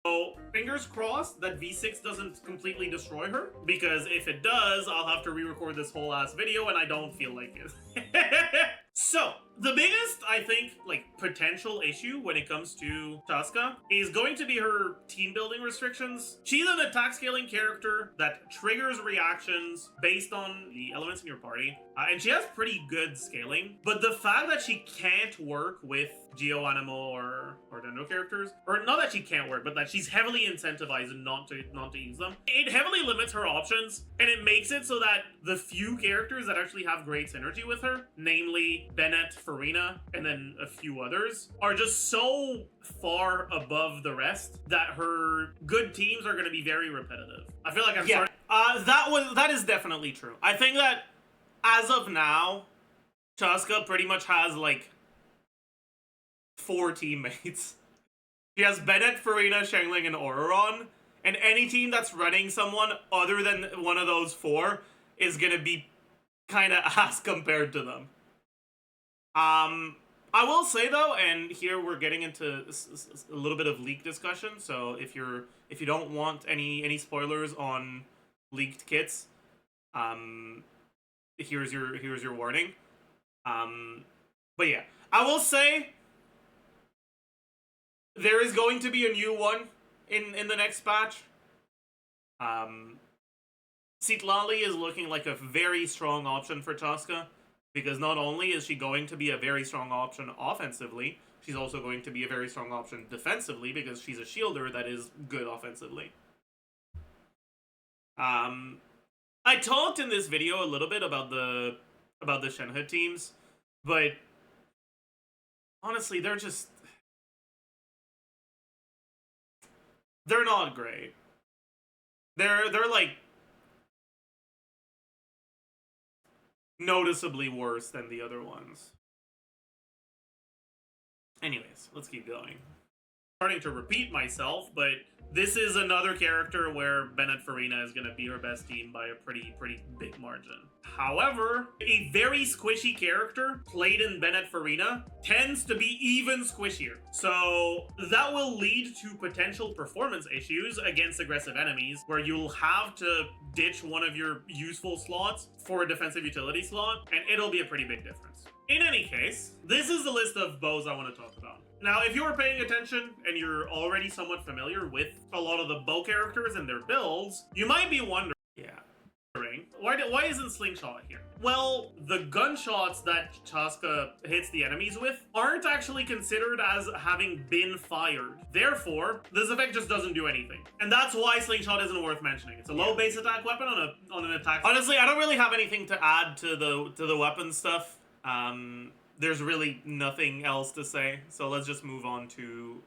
So, fingers crossed that V6 doesn't completely destroy her, because if it does, I'll have to re-record this whole ass video, and I don't feel like it. So, the biggest, I think, like, potential issue when it comes to CHASCA is going to be her team building restrictions. She's an attack scaling character that triggers reactions based on the elements in your party, and she has pretty good scaling, but the fact that she can't work with Geo Animal or Dendo characters, or not that she can't work, but that she's heavily incentivized not to use them, it heavily limits her options, and it makes it so that the few characters that actually have great synergy with her, namely Bennett, Farina, and then a few others, are just so far above the rest that her good teams are going to be very repetitive. I feel like I'm starting... that is definitely true. I think that as of now, CHASCA pretty much has like 4 teammates. She has Bennett, Farina, Shangling, and Auroron, and any team that's running someone other than one of those 4 is gonna be kind of ass compared to them. I will say though, and here we're getting into a little bit of leak discussion, so if you don't want any spoilers on leaked kits, here's your warning. But yeah, I will say there is going to be a new one in the next patch. Citlali is looking like a very strong option for CHASCA, because not only is she going to be a very strong option offensively, she's also going to be a very strong option defensively, because she's a shielder that is good offensively. I talked in this video a little bit about the Shenhe teams, but honestly, they're not great. They're like noticeably worse than the other ones. Anyways, let's keep going. Starting to repeat myself, but this is another character where Bennett Farina is going to be her best team by a pretty big margin. However, a very squishy character played in Bennett Farina tends to be even squishier. So that will lead to potential performance issues against aggressive enemies, where you'll have to ditch one of your useful slots for a defensive utility slot, and it'll be a pretty big difference. In any case, this is the list of bows I want to talk about. Now, if you are paying attention and you're already somewhat familiar with a lot of the bow characters and their builds, you might be wondering, why isn't Slingshot here? Well, the gunshots that CHASCA hits the enemies with aren't actually considered as having been fired. Therefore, this effect just doesn't do anything. And that's why Slingshot isn't worth mentioning. It's a low base attack weapon on an attack. Honestly, I don't really have anything to add to the weapon stuff. There's really nothing else to say, so let's just move on to...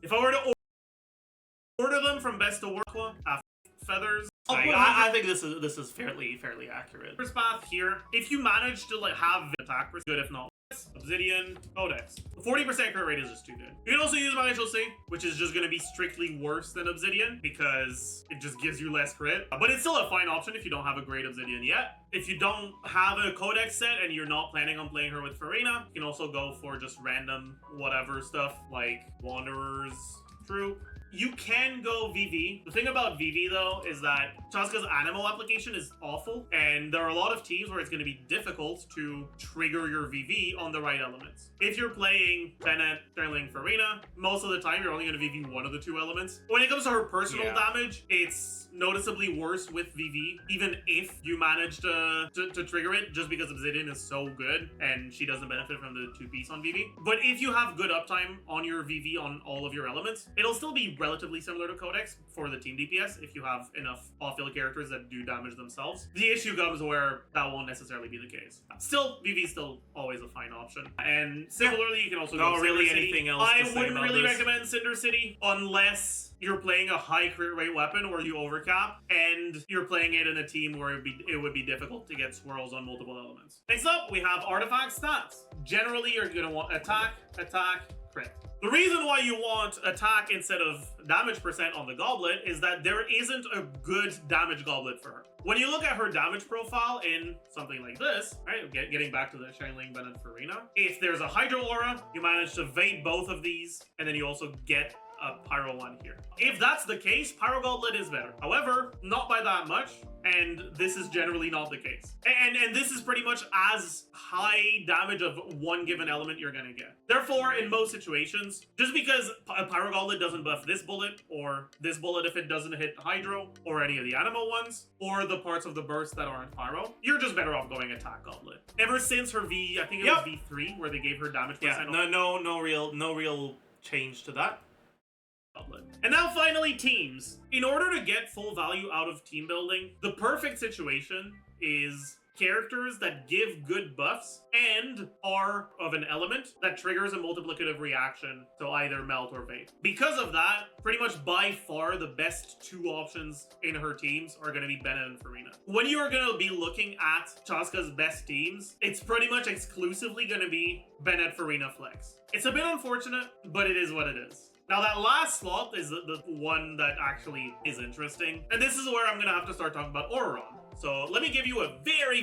If I were to order them from best to worst, feathers, I think this is fairly accurate. First path here, if you manage to like have attack, good. If not, Obsidian, Codex. The 40% crit rate is just too good. You can also use Magical C, which is just going to be strictly worse than Obsidian because it just gives you less crit. But it's still a fine option if you don't have a great Obsidian yet. If you don't have a Codex set and you're not planning on playing her with Farina, you can also go for just random whatever stuff like Wanderer's Troop. You can go VV. The thing about VV, though, is that CHASCA's animal application is awful, and there are a lot of teams where it's going to be difficult to trigger your VV on the right elements. If you're playing Bennett, Sterling, Farina, most of the time you're only going to VV one of the 2 elements. When it comes to her personal damage, it's noticeably worse with VV, even if you manage to trigger it, just because Obsidian is so good, and she doesn't benefit from the 2-piece on VV. But if you have good uptime on your VV on all of your elements, it'll still be relatively similar to Codex for the team DPS if you have enough off-field characters that do damage themselves. The issue comes where that won't necessarily be the case. Still, VV is still always a fine option. And similarly, you can also go really anything else. I wouldn't really recommend Cinder City unless you're playing a high crit rate weapon where you overcap, and you're playing it in a team where it would be difficult to get swirls on multiple elements. Next up, we have artifact stats. Generally, you're going to want attack, Correct. The reason why you want attack instead of damage percent on the goblet is that there isn't a good damage goblet for her. When you look at her damage profile in something like this, right, getting back to the Xiangling Bennett Farina, if there's a Hydro Aura, you manage to evade both of these, and then you also get a Pyro one here. If that's the case, Pyro Goblet is better. However, not by that much, and this is generally not the case. And this is pretty much as high damage of one given element you're gonna get. Therefore, in most situations, just because a Pyro Goblet doesn't buff this bullet, or this bullet if it doesn't hit Hydro, or any of the animal ones, or the parts of the burst that aren't Pyro, you're just better off going Attack Goblet. Ever since her V, I think it was V3, where they gave her damage percent. Yeah, no real change to that. And now finally, teams. In order to get full value out of team building, the perfect situation is characters that give good buffs and are of an element that triggers a multiplicative reaction to either melt or vape. Because of that, pretty much by far the best two options in her teams are going to be Bennett and Farina. When you are going to be looking at CHASCA's best teams, it's pretty much exclusively going to be Bennett, Farina, Flex. It's a bit unfortunate, but it is what it is. Now that last slot is the one that actually is interesting. And this is where I'm gonna have to start talking about Auroron. So let me give you a very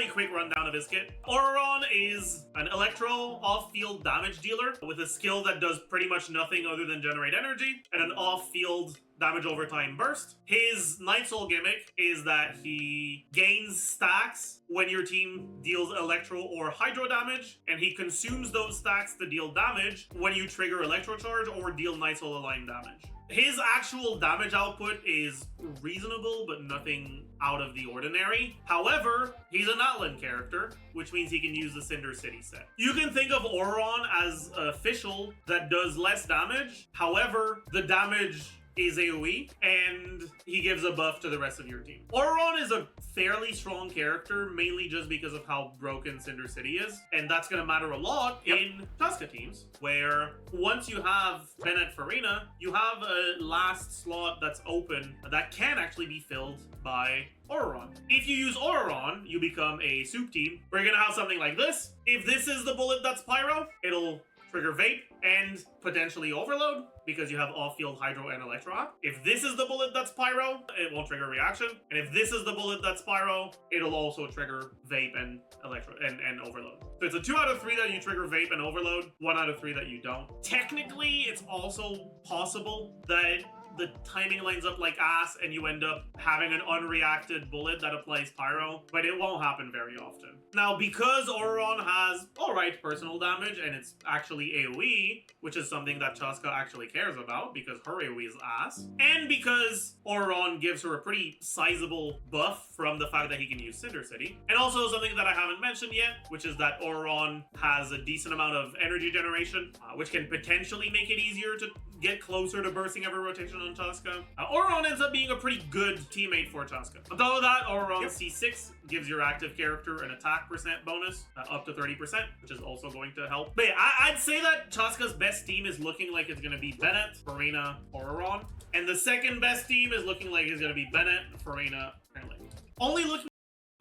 quick rundown of his kit. Auroron is an electro off-field damage dealer with a skill that does pretty much nothing other than generate energy and an off-field damage over time burst. His Night Soul gimmick is that he gains stacks when your team deals electro or hydro damage, and he consumes those stacks to deal damage when you trigger electro charge or deal Night Soul aligned damage. His actual damage output is reasonable, but nothing out of the ordinary. However, he's an Atlan character, which means he can use the Cinder City set. You can think of Auroron as an official that does less damage. However, the damage is AoE, and he gives a buff to the rest of your team. Auroron is a fairly strong character, mainly just because of how broken Cinder City is, and that's going to matter a lot in CHASCA teams, where once you have Bennett Farina, you have a last slot that's open that can actually be filled by Auroron. If you use Auroron, you become a soup team. We're going to have something like this. If this is the bullet that's Pyro, it'll trigger Vape and potentially Overload because you have off-field Hydro and Electro. If this is the bullet that's Pyro, it won't trigger Reaction. And if this is the bullet that's Pyro, it'll also trigger Vape and Electro and Overload. So it's a 2 out of 3 that you trigger Vape and Overload, 1 out of 3 that you don't. Technically, it's also possible that the timing lines up like ass and you end up having an unreacted bullet that applies Pyro, but it won't happen very often. Now, because Auroron has alright personal damage and it's actually AoE, which is something that CHASCA actually cares about because her AoE is ass, and because Auroron gives her a pretty sizable buff from the fact that he can use Cinder City, and also something that I haven't mentioned yet, which is that Auroron has a decent amount of energy generation, which can potentially make it easier to get closer to bursting every rotation on CHASCA. Auroron ends up being a pretty good teammate for CHASCA. On top of that, Auroron C6 gives your active character an attack percent bonus up to 30%, which is also going to help. But yeah, I'd say that CHASCA's best team is looking like it's going to be Bennett, Farina, Auroron. And the second best team is looking like it's going to be Bennett, Farina, and Link. Only looking...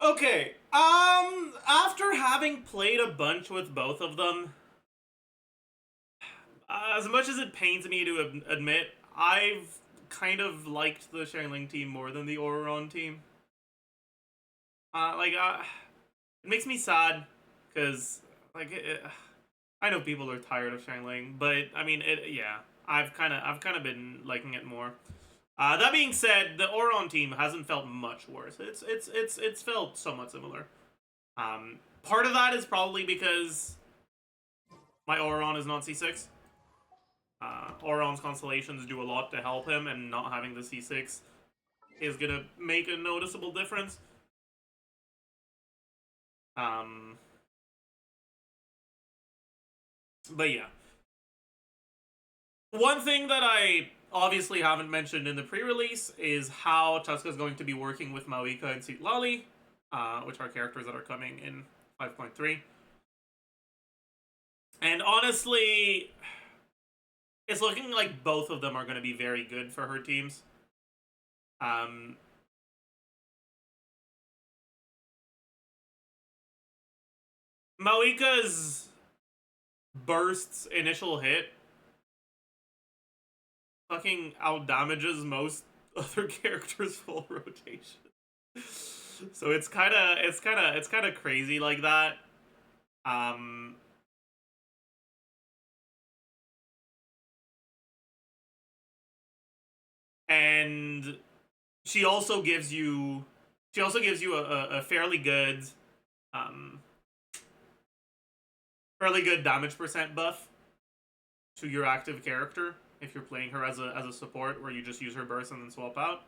Okay, after having played a bunch with both of them, as much as it pains me to admit, I've kind of liked the Xiangling team more than the Auroron team. It makes me sad, because, I know people are tired of Xiangling, but, I mean, yeah, I've kind of been liking it more. That being said, the Auroron team hasn't felt much worse. It's felt somewhat similar. Part of that is probably because my Auroron is not C6. Auron's constellations do a lot to help him, and not having the C6 is gonna make a noticeable difference. But yeah. One thing that I obviously haven't mentioned in the pre-release is how CHASCA is going to be working with Mawika and Citlali, which are characters that are coming in 5.3. And honestly, it's looking like both of them are going to be very good for her teams. Mawika's burst's initial hit fucking out damages most other characters' full rotation. So it's kind of crazy like that. And she also gives you a fairly good damage percent buff to your active character if you're playing her as a support, where you just use her burst and then swap out.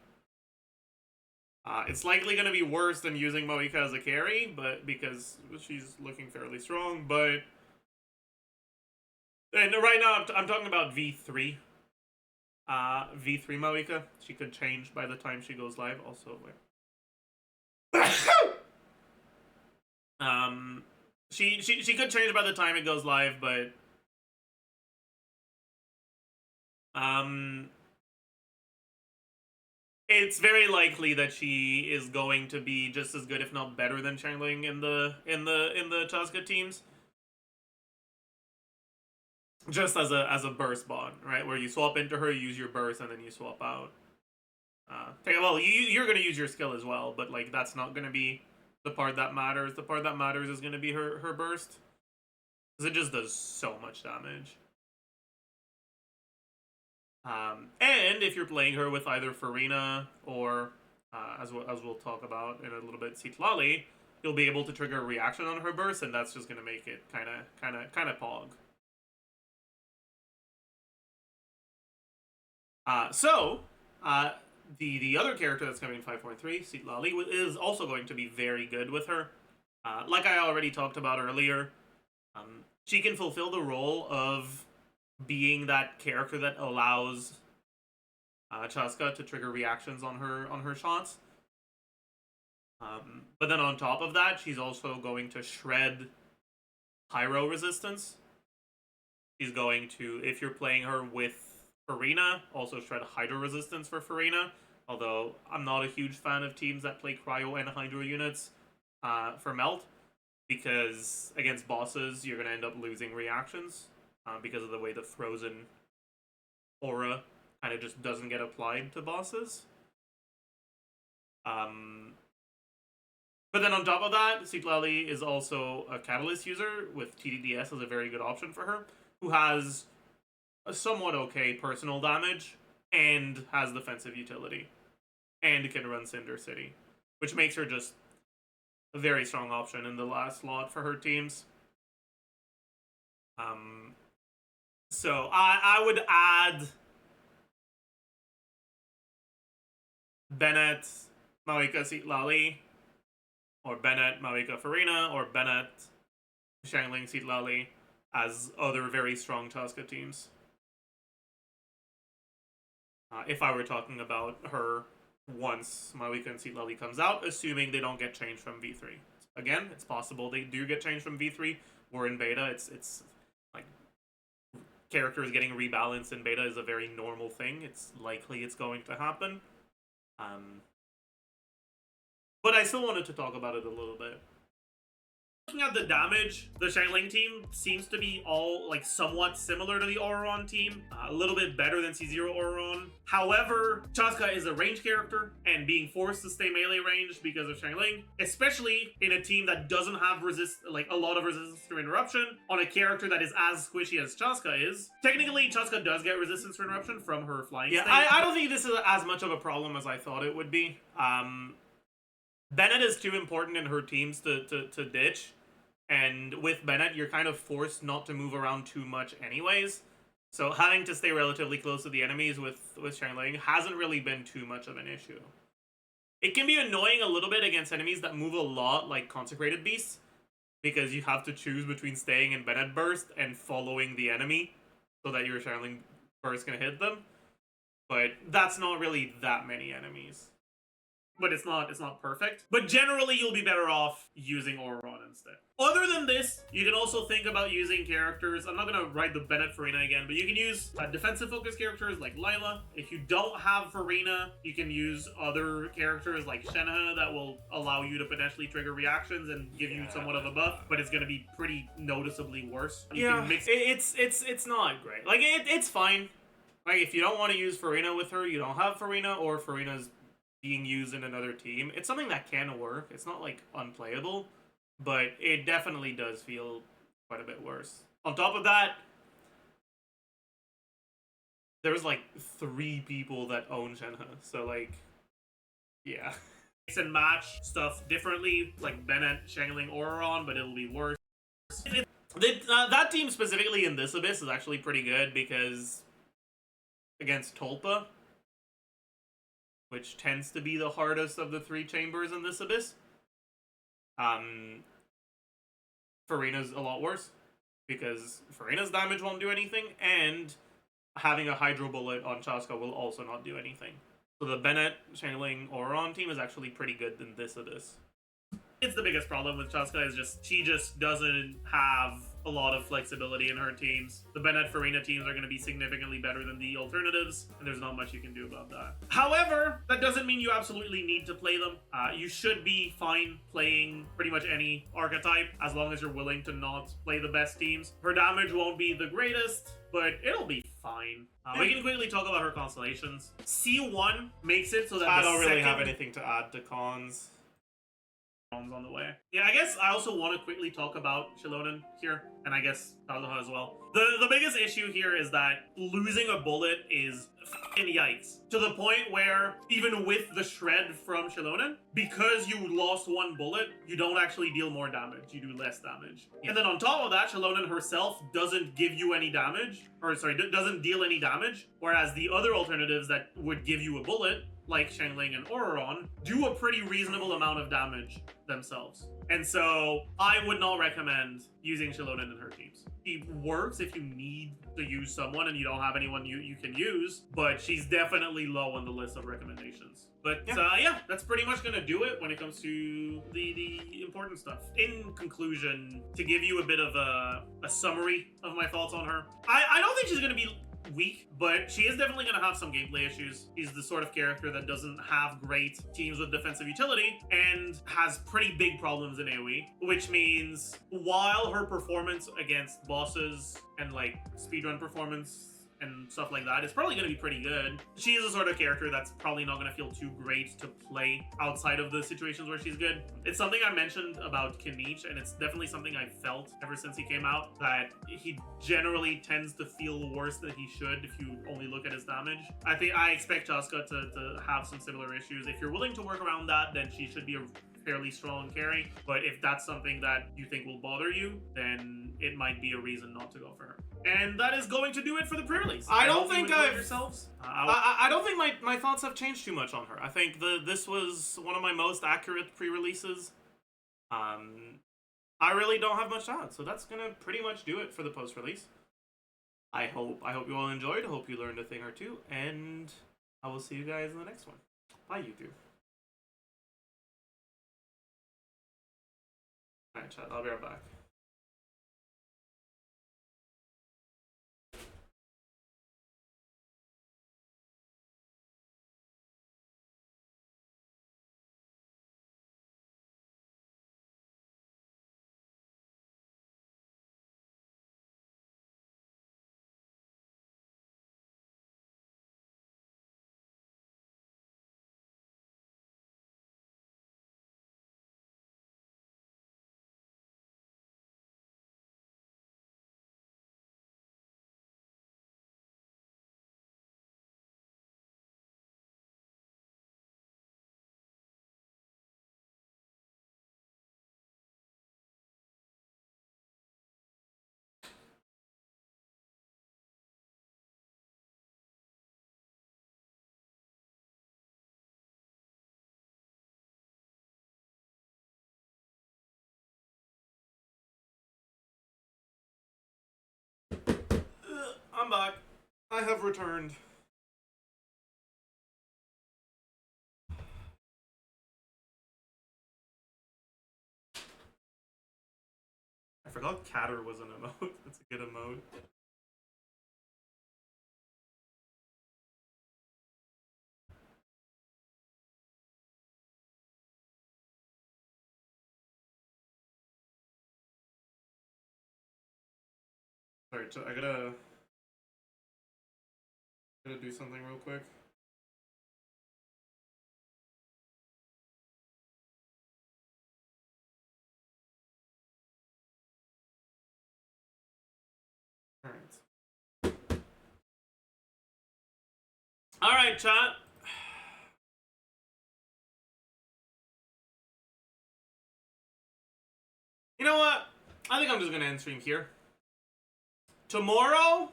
It's likely going to be worse than using Moika as a carry, but because she's looking fairly strong. And right now I'm talking about V3. V3 Moika. She could change by the time she goes live. Also, she could change by the time it goes live, but it's very likely that she is going to be just as good, if not better, than Xiangling in the CHASCA teams. Just as a burst bot, right? Where you swap into her, you use your burst, and then you swap out. Well, you're going to use your skill as well, but like that's not going to be the part that matters. The part that matters is going to be her burst. Because it just does so much damage. And if you're playing her with either Farina or, as we'll talk about in a little bit, Citlali, you'll be able to trigger a reaction on her burst, and that's just going to make it kind of pog. The other character that's coming in 5.3, Citlali, is also going to be very good with her. Like I already talked about earlier, she can fulfill the role of being that character that allows CHASCA to trigger reactions on her shots. But then on top of that, she's also going to shred pyro resistance. She's going to, if you're playing her with Farina, also shred hydro resistance for Farina. Although I'm not a huge fan of teams that play cryo and hydro units for melt, because against bosses you're going to end up losing reactions because of the way the frozen aura kind of just doesn't get applied to bosses. But then on top of that, Citlali is also a catalyst user, with TDDS as a very good option for her, who has a somewhat okay personal damage and has defensive utility and can run Cinder City, which makes her just a very strong option in the last slot for her teams. So I would add Bennett, Moika, Citlali, or Bennett, Moika, Farina, or Bennett, Xiangling, Citlali as other very strong CHASCA teams. If I were talking about her once Moika and Citlali comes out, assuming they don't get changed from V3. Again, it's possible they do get changed from V3. We're in beta. It's like characters getting rebalanced in beta is a very normal thing. It's likely it's going to happen. But I still wanted to talk about it a little bit. Looking at the damage, the Xiangling team seems to be all like somewhat similar to the Auron team, a little bit better than C0 Auron. However, CHASCA is a range character, and being forced to stay melee range because of Xiangling, especially in a team that doesn't have a lot of resistance to interruption, on a character that is as squishy as CHASCA is. Technically, CHASCA does get resistance to interruption from her flying state. I don't think this is as much of a problem as I thought it would be. Bennett is too important in her teams to ditch, and with Bennett, you're kind of forced not to move around too much anyways, so having to stay relatively close to the enemies with Xiangling hasn't really been too much of an issue. It can be annoying a little bit against enemies that move a lot, like Consecrated Beasts, because you have to choose between staying in Bennett Burst and following the enemy so that your Xiangling Burst can hit them, but that's not really that many enemies. but it's not perfect. But generally, you'll be better off using Auron instead. Other than this, you can also think about using characters. I'm not gonna write the Bennett Farina again, but you can use defensive focus characters like Lila. If you don't have Farina, you can use other characters like Shenhe that will allow you to potentially trigger reactions and give you somewhat of a buff, but it's gonna be pretty noticeably worse. You can mix it's not great. Like it's fine. Like if you don't want to use Farina with her, you don't have Farina, or Farina's being used in another team. It's something that can work. It's not like unplayable, but it definitely does feel quite a bit worse. On top of that, there's like 3 people that own Shenhe, so like, yeah. mix and match stuff differently, like Bennett, Shangling, Auron, but it'll be worse. That team specifically in this Abyss is actually pretty good because against Tulpa, which tends to be the hardest of the 3 chambers in this Abyss, Farina's a lot worse because Farina's damage won't do anything, and having a Hydro Bullet on CHASCA will also not do anything. So the Bennett, Shangling, Auron team is actually pretty good in this Abyss. It's the biggest problem with CHASCA is just she just doesn't have a lot of flexibility in her teams. The Bennett Farina teams are going to be significantly better than the alternatives, and there's not much you can do about that. However, that doesn't mean you absolutely need to play them. You should be fine playing pretty much any archetype as long as you're willing to not play the best teams. Her damage won't be the greatest, but it'll be fine. We can quickly talk about her constellations. C1 makes it so that I don't really have anything to add to cons. On the way. Yeah, I guess I also want to quickly talk about Shilonen here, and I guess Talha as well. The biggest issue here is that losing a bullet is f***ing yikes. To the point where, even with the shred from Shilonen, because you lost 1 bullet, you don't actually deal more damage, you do less damage. And then on top of that, Shilonen herself doesn't give you any damage, or sorry, doesn't deal any damage, whereas the other alternatives that would give you a bullet, like Shangling and Auron, do a pretty reasonable amount of damage themselves. And so I would not recommend using Shilonen in her teams. She works if you need to use someone and you don't have anyone you can use, but she's definitely low on the list of recommendations. But yeah, that's pretty much gonna do it when it comes to the important stuff. In conclusion, to give you a bit of a summary of my thoughts on her, I don't think she's gonna be weak, but she is definitely going to have some gameplay issues. She's the sort of character that doesn't have great teams with defensive utility and has pretty big problems in AoE, which means while her performance against bosses and like speedrun performance and stuff like that is probably going to be pretty good, she is the sort of character that's probably not going to feel too great to play outside of the situations where she's good. It's something I mentioned about Kinich, and it's definitely something I felt ever since he came out, that he generally tends to feel worse than he should if you only look at his damage. I expect CHASCA to have some similar issues. If you're willing to work around that, then she should be a fairly strong carry, but if that's something that you think will bother you, then it might be a reason not to go for her. And that is going to do it for the pre-release. I don't think yourselves. I don't think my thoughts have changed too much on her. I think this was one of my most accurate pre-releases. I really don't have much to add, so that's gonna pretty much do it for the post-release. I hope you all enjoyed. I hope you learned a thing or two, and I will see you guys in the next one. Bye, YouTube. Alright, chat. I'll be right back. I'm back. I have returned. forgot Catter was an emote. That's a good emote. Sorry, I gotta do something real quick. Alright. Alright, chat. You know what? I think I'm just gonna end stream here. Tomorrow,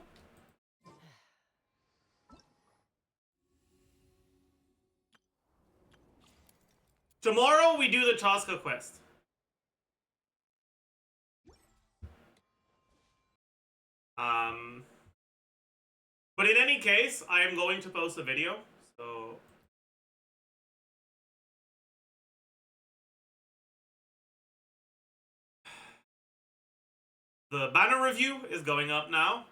we do the CHASCA quest. But in any case, I am going to post a video, so the banner review is going up now.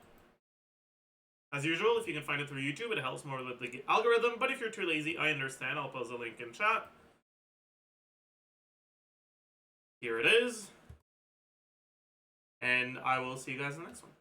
As usual, if you can find it through YouTube, it helps more with the algorithm, but if you're too lazy, I understand. I'll post a link in chat. Here it is. And I will see you guys in the next one.